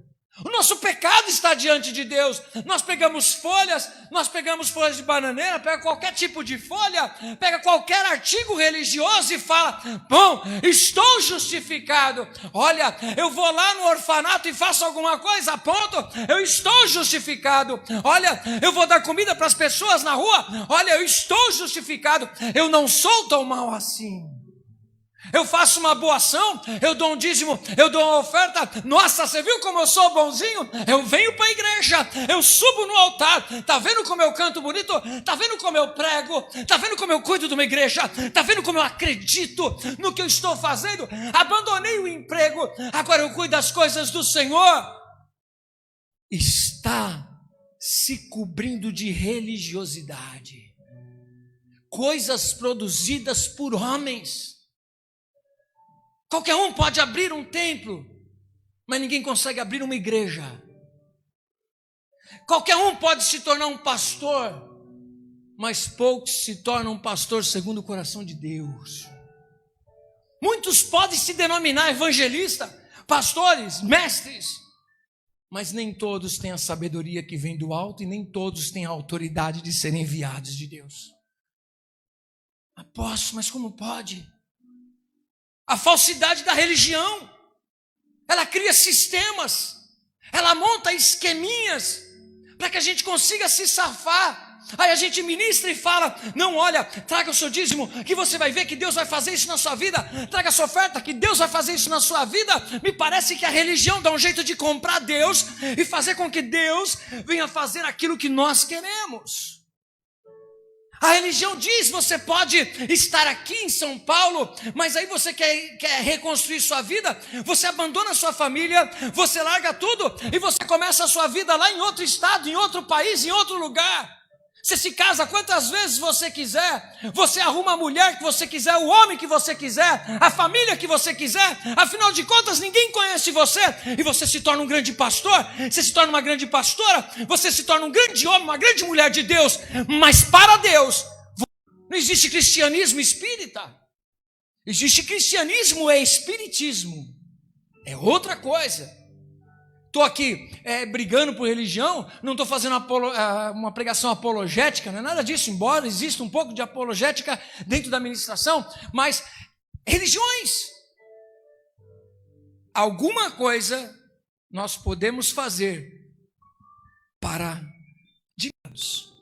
O nosso pecado está diante de Deus. Nós pegamos folhas de bananeira, pega qualquer tipo de folha, pega qualquer artigo religioso e fala: bom, estou justificado. Olha, eu vou lá no orfanato e faço alguma coisa, pronto, eu estou justificado. Olha, eu vou dar comida para as pessoas na rua, olha, eu estou justificado. Eu não sou tão mal assim. Eu faço uma boa ação, eu dou um dízimo, eu dou uma oferta. Nossa, você viu como eu sou bonzinho? Eu venho para a igreja, eu subo no altar. Está vendo como eu canto bonito? Está vendo como eu prego? Está vendo como eu cuido de uma igreja? Está vendo como eu acredito no que eu estou fazendo? Abandonei o emprego, agora eu cuido das coisas do Senhor. Está se cobrindo de religiosidade, coisas produzidas por homens. Qualquer um pode abrir um templo, mas ninguém consegue abrir uma igreja. Qualquer um pode se tornar um pastor, mas poucos se tornam um pastor segundo o coração de Deus. Muitos podem se denominar evangelistas, pastores, mestres, mas nem todos têm a sabedoria que vem do alto e nem todos têm a autoridade de serem enviados de Deus. Apóstolo, mas como pode? A falsidade da religião, ela cria sistemas, ela monta esqueminhas para que a gente consiga se safar. Aí a gente ministra e fala: não, olha, traga o seu dízimo, que você vai ver que Deus vai fazer isso na sua vida. Traga a sua oferta, que Deus vai fazer isso na sua vida. Me parece que a religião dá um jeito de comprar Deus e fazer com que Deus venha fazer aquilo que nós queremos. A religião diz: você pode estar aqui em São Paulo, mas aí você quer reconstruir sua vida, você abandona a sua família, você larga tudo e você começa a sua vida lá em outro estado, em outro país, em outro lugar. Você se casa quantas vezes você quiser, você arruma a mulher que você quiser, o homem que você quiser, a família que você quiser, afinal de contas ninguém conhece você, e você se torna um grande pastor, você se torna uma grande pastora, você se torna um grande homem, uma grande mulher de Deus, mas para Deus não existe cristianismo espírita, existe cristianismo e espiritismo, é outra coisa. estou aqui brigando por religião, não estou fazendo uma pregação apologética, não é nada disso, embora exista um pouco de apologética dentro da ministração, mas religiões. Alguma coisa nós podemos fazer para digamos.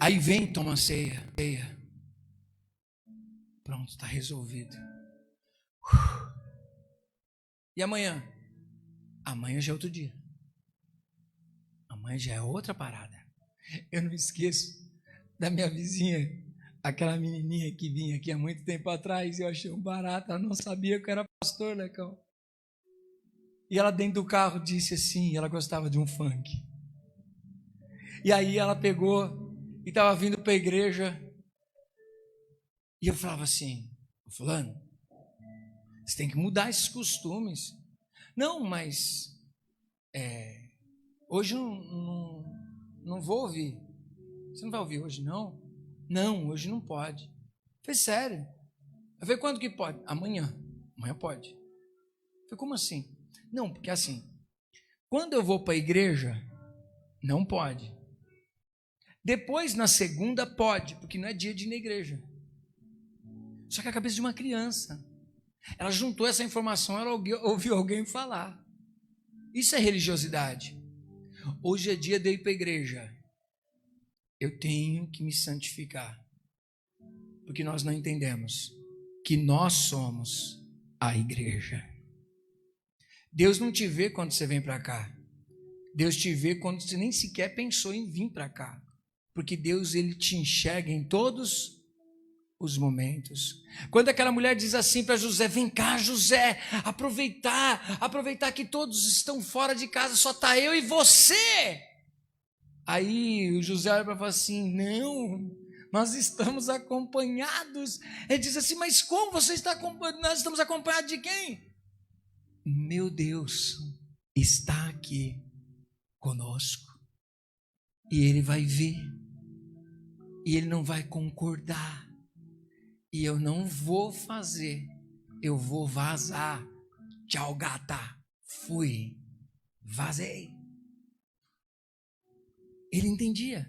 Aí vem, toma ceia. Pronto, está resolvido. E amanhã? Amanhã já é outro dia. Amanhã já é outra parada. Eu não esqueço da minha vizinha, aquela menininha que vinha aqui há muito tempo atrás, e eu achei um barato, ela não sabia que eu era pastor, Lecão. E ela dentro do carro disse assim, ela gostava de um funk. E aí ela pegou e estava vindo para a igreja, e eu falava assim, fulano, você tem que mudar esses costumes. Não, mas hoje não vou ouvir. Você não vai ouvir hoje, não? Não, hoje não pode. Eu falei, sério? Eu falei, quando que pode? Amanhã. Amanhã pode. Eu falei, como assim? Não, porque assim, quando eu vou para a igreja, não pode. Depois, na segunda, pode, porque não é dia de ir na igreja. Só que a cabeça de uma criança. Ela juntou essa informação, ela ouviu alguém falar. Isso é religiosidade. Hoje é dia de ir para a igreja. Eu tenho que me santificar. Porque nós não entendemos que nós somos a igreja. Deus não te vê quando você vem para cá. Deus te vê quando você nem sequer pensou em vir para cá. Porque Deus, ele te enxerga em todos os momentos. Quando aquela mulher diz assim para José, vem cá José, aproveitar que todos estão fora de casa, só está eu e você. Aí o José olha para falar assim, não, nós estamos acompanhados. Ele diz assim, mas como você está acompanhado? Nós estamos acompanhados de quem? Meu Deus está aqui conosco. E ele vai ver. E ele não vai concordar. E eu não vou fazer. Eu vou vazar. Tchau, gata. Fui. Vazei. Ele entendia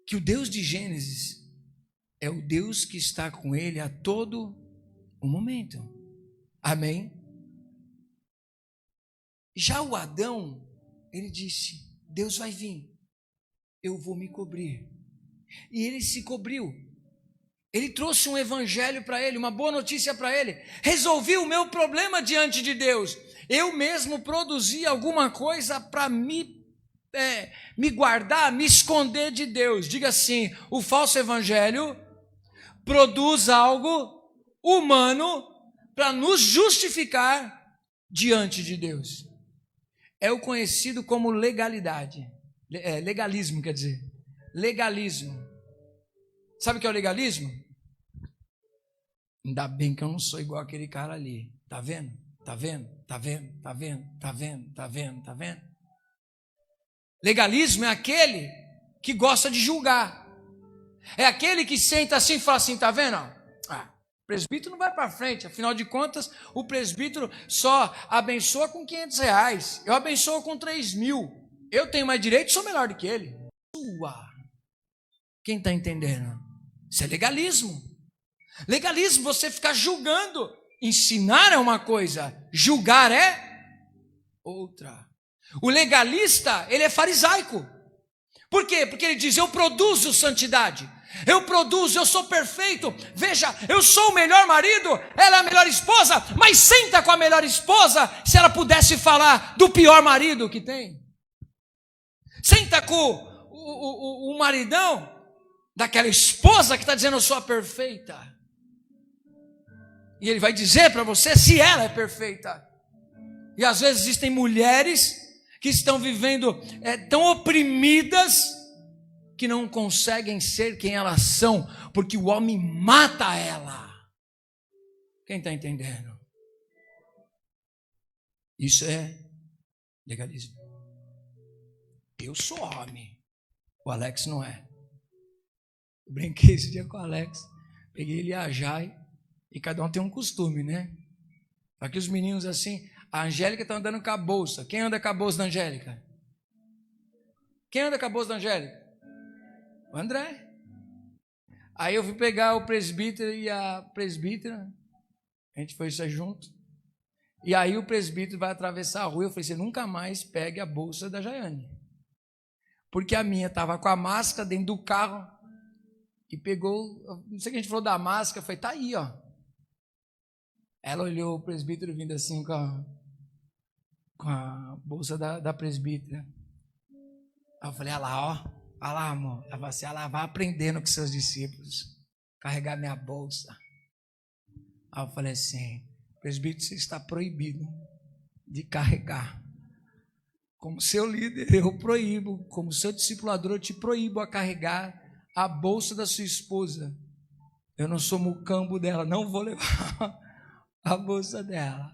que o Deus de Gênesis é o Deus que está com ele a todo o momento. Amém? Já o Adão, ele disse, Deus vai vir, eu vou me cobrir. E ele se cobriu. Ele trouxe um evangelho para ele, uma boa notícia para ele. Resolvi o meu problema diante de Deus. Eu mesmo produzi alguma coisa para me guardar, me esconder de Deus. Diga assim, o falso evangelho produz algo humano para nos justificar diante de Deus. É o conhecido como legalidade. Legalismo, quer dizer. Legalismo. Sabe o que é o legalismo? Ainda bem que eu não sou igual aquele cara ali. Tá vendo? Tá vendo? Tá vendo? Tá vendo? Tá vendo? Tá vendo? Tá vendo? Legalismo é aquele que gosta de julgar. É aquele que senta assim e fala assim, tá vendo? O presbítero não vai para frente, afinal de contas, o presbítero só abençoa com R$500. Eu abençoo com 3.000. Eu tenho mais direito, sou melhor do que ele. Quem está entendendo? Isso é legalismo. Legalismo, você ficar julgando. Ensinar é uma coisa, julgar é outra. O legalista, ele é farisaico. Por quê? Porque ele diz, eu produzo santidade. Eu produzo, eu sou perfeito. Veja, eu sou o melhor marido, ela é a melhor esposa, mas senta com a melhor esposa se ela pudesse falar do pior marido que tem. Senta com o maridão daquela esposa que está dizendo eu sou a perfeita. E ele vai dizer para você se ela é perfeita. E às vezes existem mulheres que estão vivendo tão oprimidas que não conseguem ser quem elas são, porque o homem mata ela. Quem está entendendo? Isso é legalismo. Eu sou homem, o Alex não é. Eu brinquei esse dia com o Alex, peguei ele e a Jai, e cada um tem um costume, né? Aqui os meninos assim, A Angélica está andando com a bolsa. Quem anda com a bolsa da Angélica? Quem anda com a bolsa da Angélica? O André. Aí eu fui pegar o presbítero e a presbítera. A gente foi sair junto. E aí o presbítero vai atravessar a rua. Eu falei, você nunca mais pegue a bolsa da Jaiane. Porque a minha estava com a máscara dentro do carro. E pegou, não sei o que a gente falou da máscara. Eu falei, tá aí, ó. Ela olhou o presbítero vindo assim com a bolsa da presbítera. Aí eu falei, olha lá, ó. Olha lá, amor. Ela falou assim, ela vai aprendendo com seus discípulos. Carregar minha bolsa. Aí eu falei assim, presbítero, você está proibido de carregar. Como seu líder, eu proíbo. Como seu discipulador, eu te proíbo a carregar a bolsa da sua esposa. Eu não sou mucambo dela, não vou levar a bolsa dela.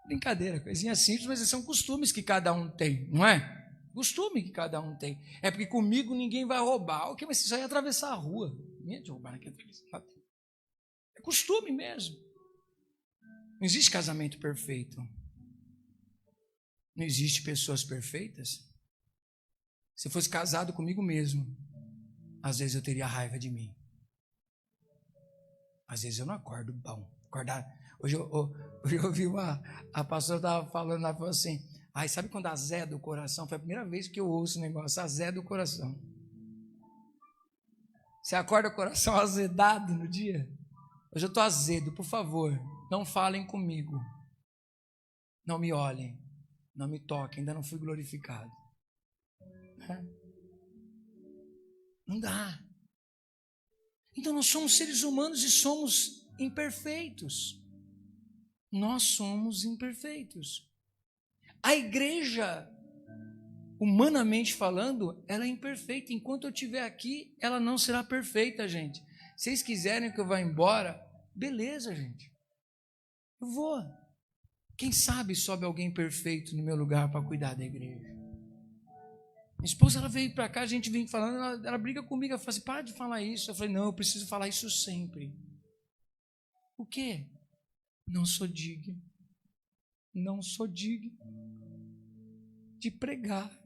Brincadeira, coisinha simples, mas são costumes que cada um tem, não é? Costume que cada um tem. É porque comigo ninguém vai roubar. Ok, mas você só ia atravessar a rua. Ninguém ia roubar naquele atravessado. É costume mesmo. Não existe casamento perfeito. Não existe pessoas perfeitas. Se eu fosse casado comigo mesmo, às vezes eu teria raiva de mim. Às vezes eu não acordo bom. Hoje eu ouvi a pastora estava falando, ela falou assim, ai, sabe quando azeda o coração? Foi a primeira vez que eu ouço o negócio, azeda o coração. Você acorda o coração azedado no dia? Hoje eu estou azedo, por favor, não falem comigo. Não me olhem, não me toquem, ainda não fui glorificado. Não dá. Então nós somos seres humanos e somos imperfeitos. Nós somos imperfeitos. A igreja, humanamente falando, ela é imperfeita. Enquanto eu estiver aqui, ela não será perfeita, gente. Se vocês quiserem que eu vá embora, beleza, gente. Eu vou. Quem sabe sobe alguém perfeito no meu lugar para cuidar da igreja. Minha esposa, ela veio para cá, a gente vem falando, ela briga comigo, ela fala assim, para de falar isso. Eu falei, não, eu preciso falar isso sempre. O quê? Não sou digno. Não sou digno de pregar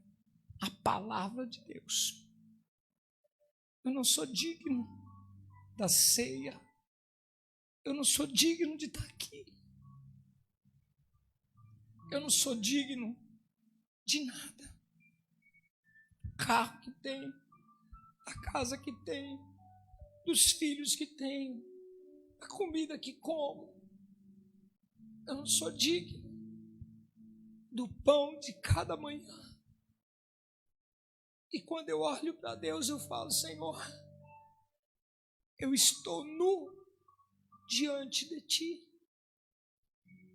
a palavra de Deus. Eu não sou digno da ceia. Eu não sou digno de estar aqui. Eu não sou digno de nada. O carro que tenho, a casa que tenho, dos filhos que tenho, a comida que como. Eu não sou digno do pão de cada manhã. E quando eu olho para Deus, eu falo, Senhor, eu estou nu diante de Ti.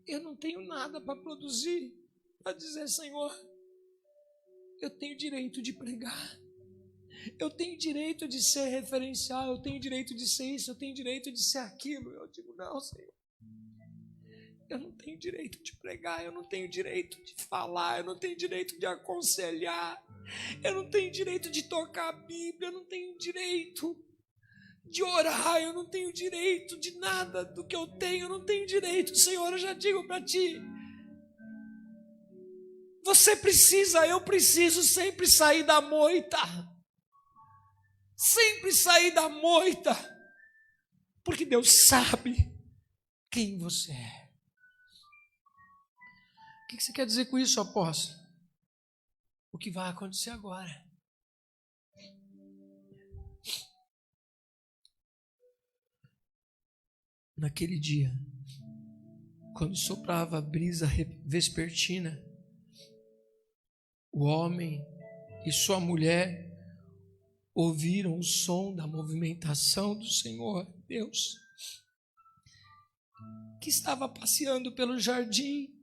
Eu não tenho nada para produzir, para dizer, Senhor, eu tenho direito de pregar. Eu tenho direito de ser referencial, eu tenho direito de ser isso, eu tenho direito de ser aquilo. Eu digo, não, Senhor. Eu não tenho direito de pregar, eu não tenho direito de falar, eu não tenho direito de aconselhar, eu não tenho direito de tocar a Bíblia, eu não tenho direito de orar, eu não tenho direito de nada do que eu tenho, eu não tenho direito. Senhor, eu já digo para Ti, você precisa, eu preciso sempre sair da moita, sempre sair da moita, porque Deus sabe quem você é. O que você quer dizer com isso, apóstolo? O que vai acontecer agora? Naquele dia, quando soprava a brisa vespertina, o homem e sua mulher ouviram o som da movimentação do Senhor Deus, que estava passeando pelo jardim.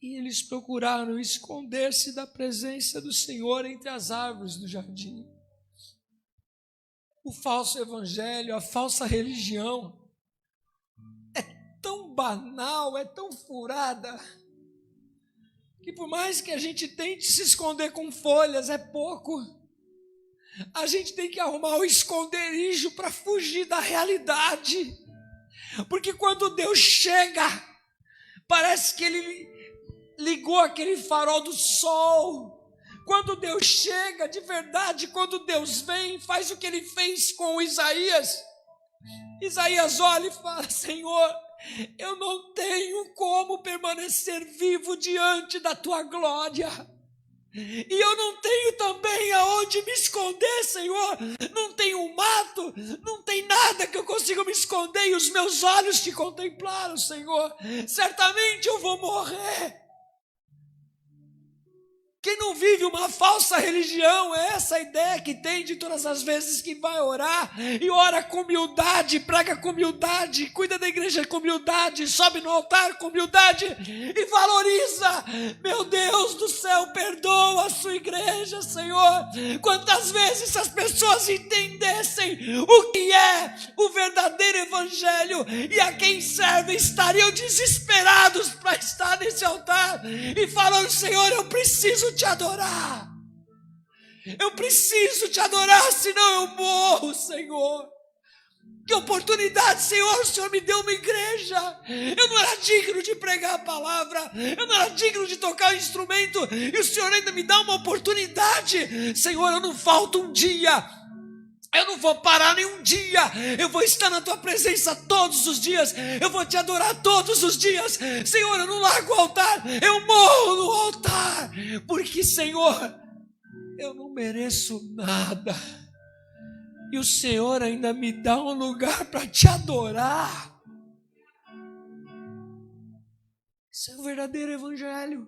E eles procuraram esconder-se da presença do Senhor entre as árvores do jardim. O falso evangelho, a falsa religião é tão banal, é tão furada, que por mais que a gente tente se esconder com folhas, é pouco. A gente tem que arrumar o esconderijo para fugir da realidade. Porque quando Deus chega, parece que Ele ligou aquele farol do sol. Quando Deus chega de verdade, quando Deus vem, faz o que Ele fez com Isaías. Isaías olha e fala: Senhor, eu não tenho como permanecer vivo diante da Tua glória. E eu não tenho também aonde me esconder, Senhor. Não tem um mato, não tem nada que eu consiga me esconder. E os meus olhos te contemplaram, Senhor. Certamente eu vou morrer. Quem não vive uma falsa religião, é essa a ideia que tem de todas as vezes que vai orar, e ora com humildade, prega com humildade, cuida da igreja com humildade, sobe no altar com humildade, e valoriza. Meu Deus do céu, perdoa a sua igreja, Senhor. Quantas vezes as pessoas entendessem o que é o verdadeiro evangelho, e a quem servem, estariam desesperados para estar nesse altar, e falando: Senhor, eu preciso te adorar, eu preciso te adorar, senão eu morro, Senhor. Que oportunidade, Senhor, o Senhor me deu uma igreja. Eu não era digno de pregar a palavra, eu não era digno de tocar o instrumento, e o Senhor ainda me dá uma oportunidade. Senhor, eu não falto um dia, eu não vou parar nenhum dia, eu vou estar na Tua presença todos os dias, eu vou Te adorar todos os dias. Senhor, eu não largo o altar, eu morro no altar, porque, Senhor, eu não mereço nada, e o Senhor ainda me dá um lugar para Te adorar. Isso é o verdadeiro evangelho.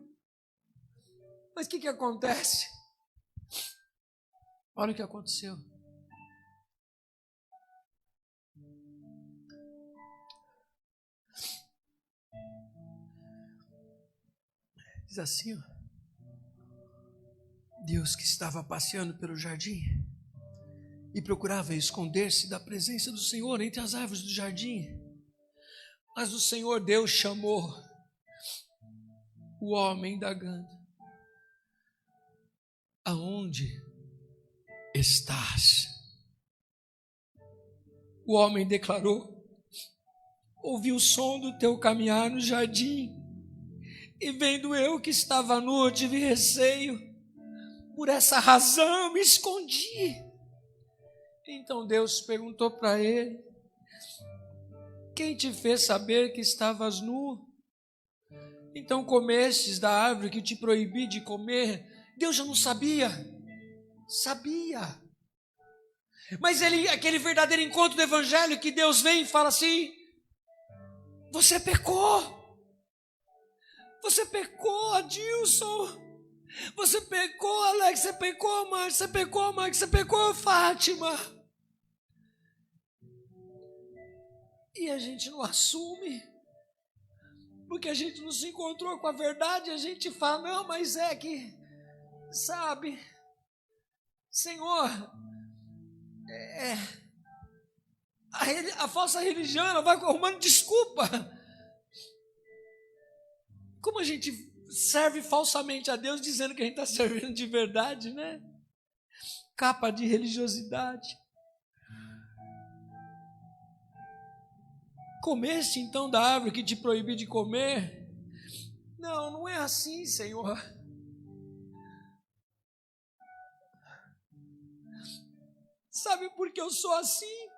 Mas o que acontece? Olha o que aconteceu. Diz assim, ó: Deus, que estava passeando pelo jardim e procurava esconder-se da presença do Senhor entre as árvores do jardim, mas o Senhor Deus chamou o homem indagando: aonde estás? O homem declarou: ouvi o som do teu caminhar no jardim, e vendo eu que estava nu, eu tive receio, por essa razão me escondi. Então Deus perguntou para ele: quem te fez saber que estavas nu? Então comestes da árvore que te proibi de comer? Deus já não sabia? Sabia. Mas aquele verdadeiro encontro do evangelho, que Deus vem e fala assim: você pecou. Você pecou, Adilson. Você pecou, Alex. Você pecou, Márcio. Você pecou, Max. Você pecou, Fátima. E a gente não assume, porque a gente não se encontrou com a verdade. A gente fala: não, mas é que, sabe, Senhor, a falsa religião, ela vai arrumando desculpa. Como a gente serve falsamente a Deus, dizendo que a gente está servindo de verdade, né? Capa de religiosidade. Comeste então da árvore que te proibi de comer? Não, não é assim, Senhor. Sabe por que eu sou assim?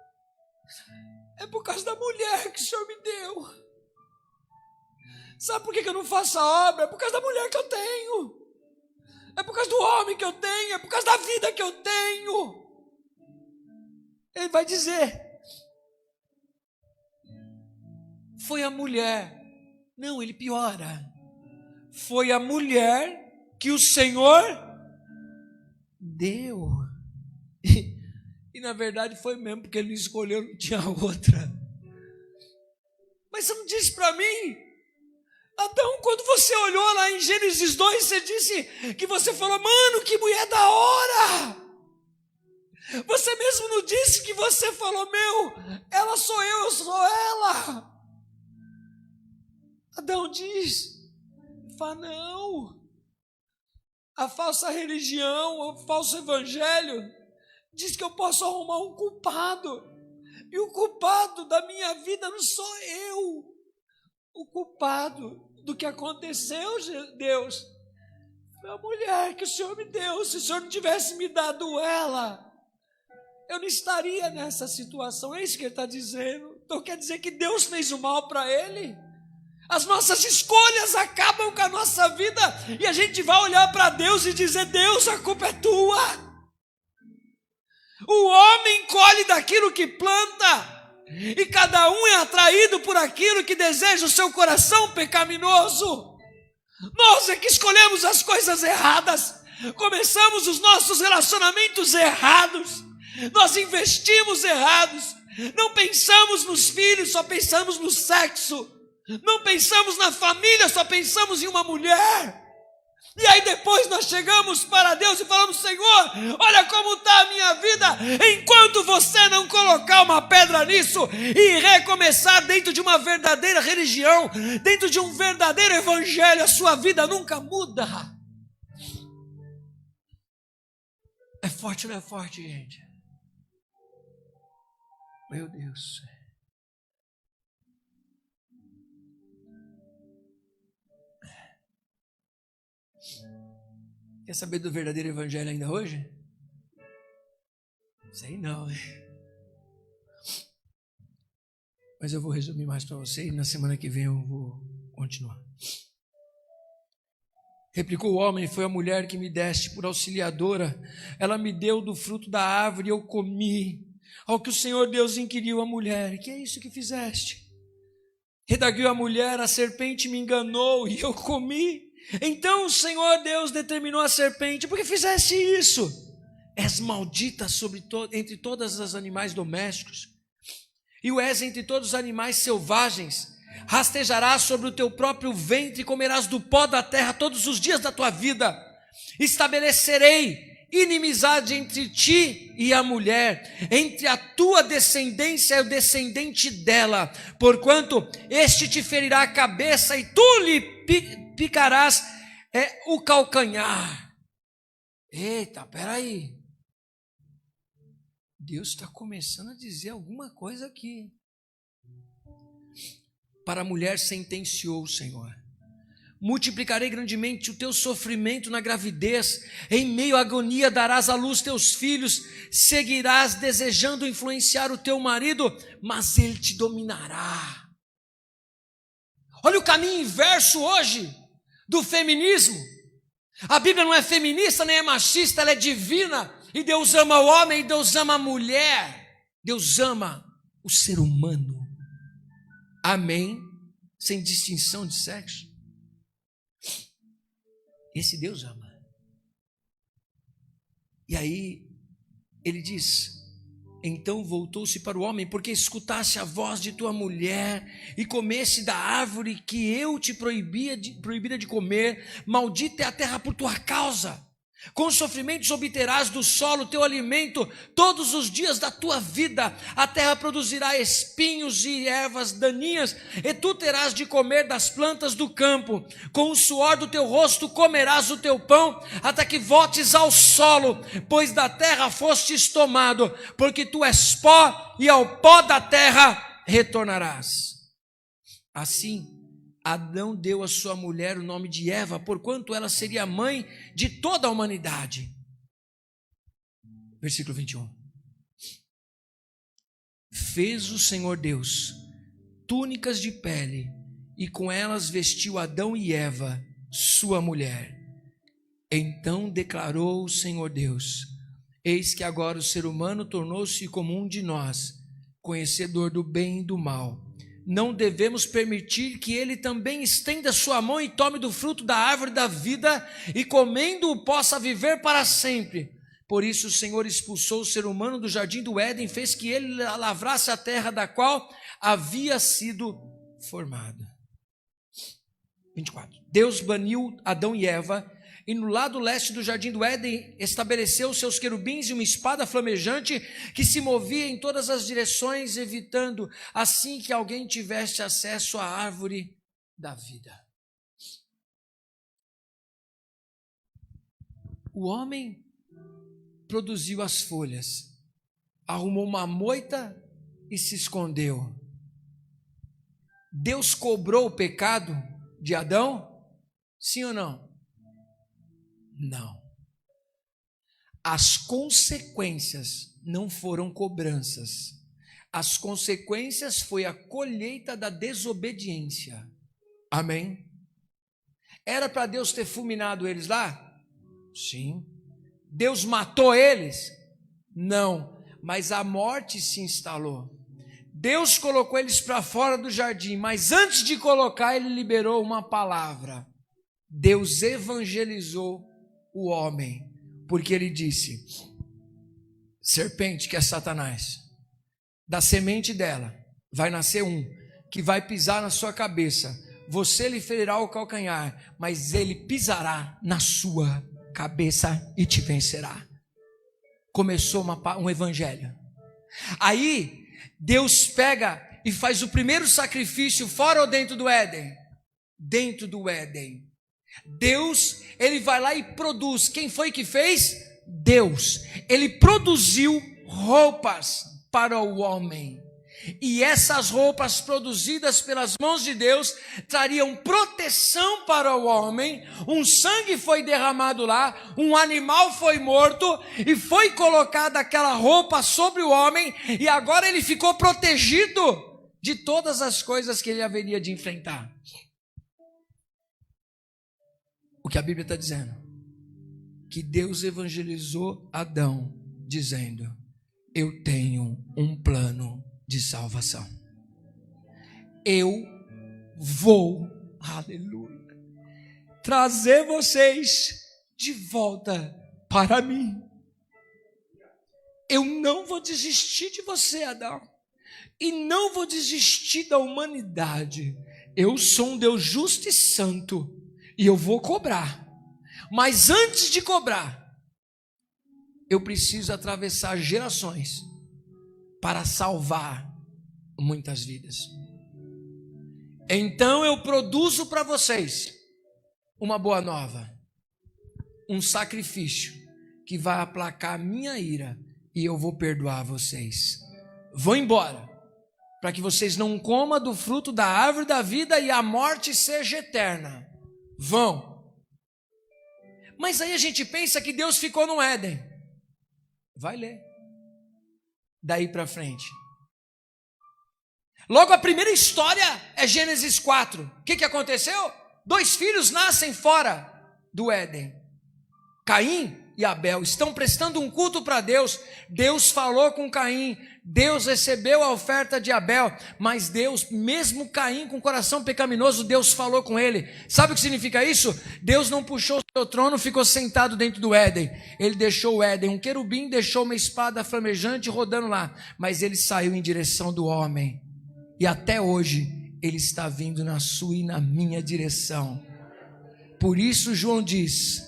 É por causa da mulher que o Senhor me deu. Sabe por que eu não faço a obra? É por causa da mulher que eu tenho. É por causa do homem que eu tenho. É por causa da vida que eu tenho. Ele vai dizer: foi a mulher. Não, ele piora. Foi a mulher que o Senhor deu. E na verdade foi mesmo, porque ele escolheu, não tinha outra. Mas você não disse para mim? Adão, quando você olhou lá em Gênesis 2, você disse que você falou: mano, que mulher da hora. Você mesmo não disse que você falou: meu, ela sou eu sou ela. Adão diz, fala: não. A falsa religião, o falso evangelho diz que eu posso arrumar um culpado. E E o culpado da minha vida não sou eu. O culpado do que aconteceu, Deus, foi a mulher que o Senhor me deu. Se o Senhor não tivesse me dado ela, eu não estaria nessa situação. É isso que ele está dizendo. Então quer dizer que Deus fez o mal para ele? As nossas escolhas acabam com a nossa vida e a gente vai olhar para Deus e dizer: Deus, a culpa é tua. O homem colhe daquilo que planta, e cada um é atraído por aquilo que deseja o seu coração pecaminoso. Nós é que escolhemos as coisas erradas, começamos os nossos relacionamentos errados, nós investimos errados, não pensamos nos filhos, só pensamos no sexo, não pensamos na família, só pensamos em uma mulher. E aí depois nós chegamos para Deus e falamos: Senhor, olha como está a minha vida. Enquanto você não colocar uma pedra nisso e recomeçar dentro de uma verdadeira religião, dentro de um verdadeiro evangelho, a sua vida nunca muda. É forte ou não é forte, gente? Meu Deus. Quer saber do verdadeiro evangelho ainda hoje? Sei não, hein? Mas eu vou resumir mais para você e na semana que vem eu vou continuar. Replicou o homem: foi a mulher que me deste por auxiliadora. Ela me deu do fruto da árvore e eu comi. Ao que o Senhor Deus inquiriu a mulher: que é isso que fizeste? Redarguiu a mulher: a serpente me enganou e eu comi. Então o Senhor Deus determinou à serpente: por que fizeste isso? És maldita entre todos os animais domésticos, e o és entre todos os animais selvagens. Rastejarás sobre o teu próprio ventre e comerás do pó da terra todos os dias da tua vida. Estabelecerei inimizade entre ti e a mulher, entre a tua descendência e o descendente dela, porquanto este te ferirá a cabeça e tu lhe picarás o calcanhar. Eita, peraí. Deus está começando a dizer alguma coisa aqui. Para a mulher sentenciou o Senhor: multiplicarei grandemente o teu sofrimento na gravidez, em meio à agonia darás à luz teus filhos, seguirás desejando influenciar o teu marido, mas ele te dominará. Olha o caminho inverso hoje do feminismo. A Bíblia não é feminista nem é machista, ela é divina. E Deus ama o homem e Deus ama a mulher. Deus ama o ser humano. Amém? Sem distinção de sexo. Esse Deus ama. E aí ele diz: então voltou-se para o homem: porque escutaste a voz de tua mulher e comeste da árvore que eu te proibira de comer, maldita é a terra por tua causa. Com sofrimentos obterás do solo teu alimento todos os dias da tua vida. A terra produzirá espinhos e ervas daninhas, e tu terás de comer das plantas do campo. Com o suor do teu rosto comerás o teu pão, até que voltes ao solo, pois da terra fostes tomado, porque tu és pó, e ao pó da terra retornarás. Assim, Adão deu à sua mulher o nome de Eva, porquanto ela seria a mãe de toda a humanidade. Versículo 21. Fez o Senhor Deus túnicas de pele, e com elas vestiu Adão e Eva, sua mulher. Então declarou o Senhor Deus: eis que agora o ser humano tornou-se como um de nós, conhecedor do bem e do mal. Não devemos permitir que ele também estenda sua mão e tome do fruto da árvore da vida, e comendo-o possa viver para sempre. Por isso o Senhor expulsou o ser humano do jardim do Éden, fez que ele lavrasse a terra da qual havia sido formado. 24. Deus baniu Adão e Eva, e no lado leste do jardim do Éden estabeleceu seus querubins e uma espada flamejante que se movia em todas as direções, evitando assim que alguém tivesse acesso à árvore da vida. O homem produziu as folhas, arrumou uma moita e se escondeu. Deus cobrou o pecado de Adão? Sim ou não? Não. As consequências não foram cobranças. As consequências foi a colheita da desobediência. Amém? Era para Deus ter fulminado eles lá? Sim. Deus matou eles? Não. Mas a morte se instalou. Deus colocou eles para fora do jardim, mas antes de colocar, ele liberou uma palavra. Deus evangelizou o homem, porque ele disse: serpente, que é Satanás, da semente dela vai nascer um que vai pisar na sua cabeça. Você lhe ferirá o calcanhar, mas ele pisará na sua cabeça e te vencerá. Começou um evangelho. Aí Deus pega e faz o primeiro sacrifício fora ou dentro do Éden? Dentro do Éden. Deus, ele vai lá e produz. Quem foi que fez? Deus. Ele produziu roupas para o homem. E essas roupas produzidas pelas mãos de Deus trariam proteção para o homem. Um sangue foi derramado lá, um animal foi morto e foi colocada aquela roupa sobre o homem, e agora ele ficou protegido de todas as coisas que ele haveria de enfrentar. O que a Bíblia está dizendo? Que Deus evangelizou Adão, dizendo: eu tenho um plano de salvação. Eu vou, aleluia, trazer vocês de volta para mim. Eu não vou desistir de você, Adão, e não vou desistir da humanidade. Eu sou um Deus justo e santo, e eu vou cobrar. Mas antes de cobrar, eu preciso atravessar gerações para salvar muitas vidas. Então eu produzo para vocês uma boa nova, um sacrifício que vai aplacar a minha ira, e eu vou perdoar vocês. Vou embora, para que vocês não comam do fruto da árvore da vida e a morte seja eterna. Vão. Mas aí a gente pensa que Deus ficou no Éden. Vai ler daí para frente. Logo a primeira história é Gênesis 4. O que aconteceu? 2 filhos nascem fora do Éden. Caim e Abel estão prestando um culto para Deus. Deus falou com Caim, Deus recebeu a oferta de Abel, mas Deus, mesmo Caim com o coração pecaminoso, Deus falou com ele. Sabe o que significa isso? Deus não puxou o seu trono, ficou sentado dentro do Éden. Ele deixou o Éden, um querubim deixou uma espada flamejante rodando lá, mas ele saiu em direção do homem, e até hoje ele está vindo na sua e na minha direção. Por isso João diz: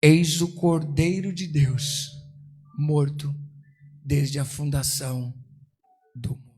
eis o Cordeiro de Deus, morto desde a fundação do mundo.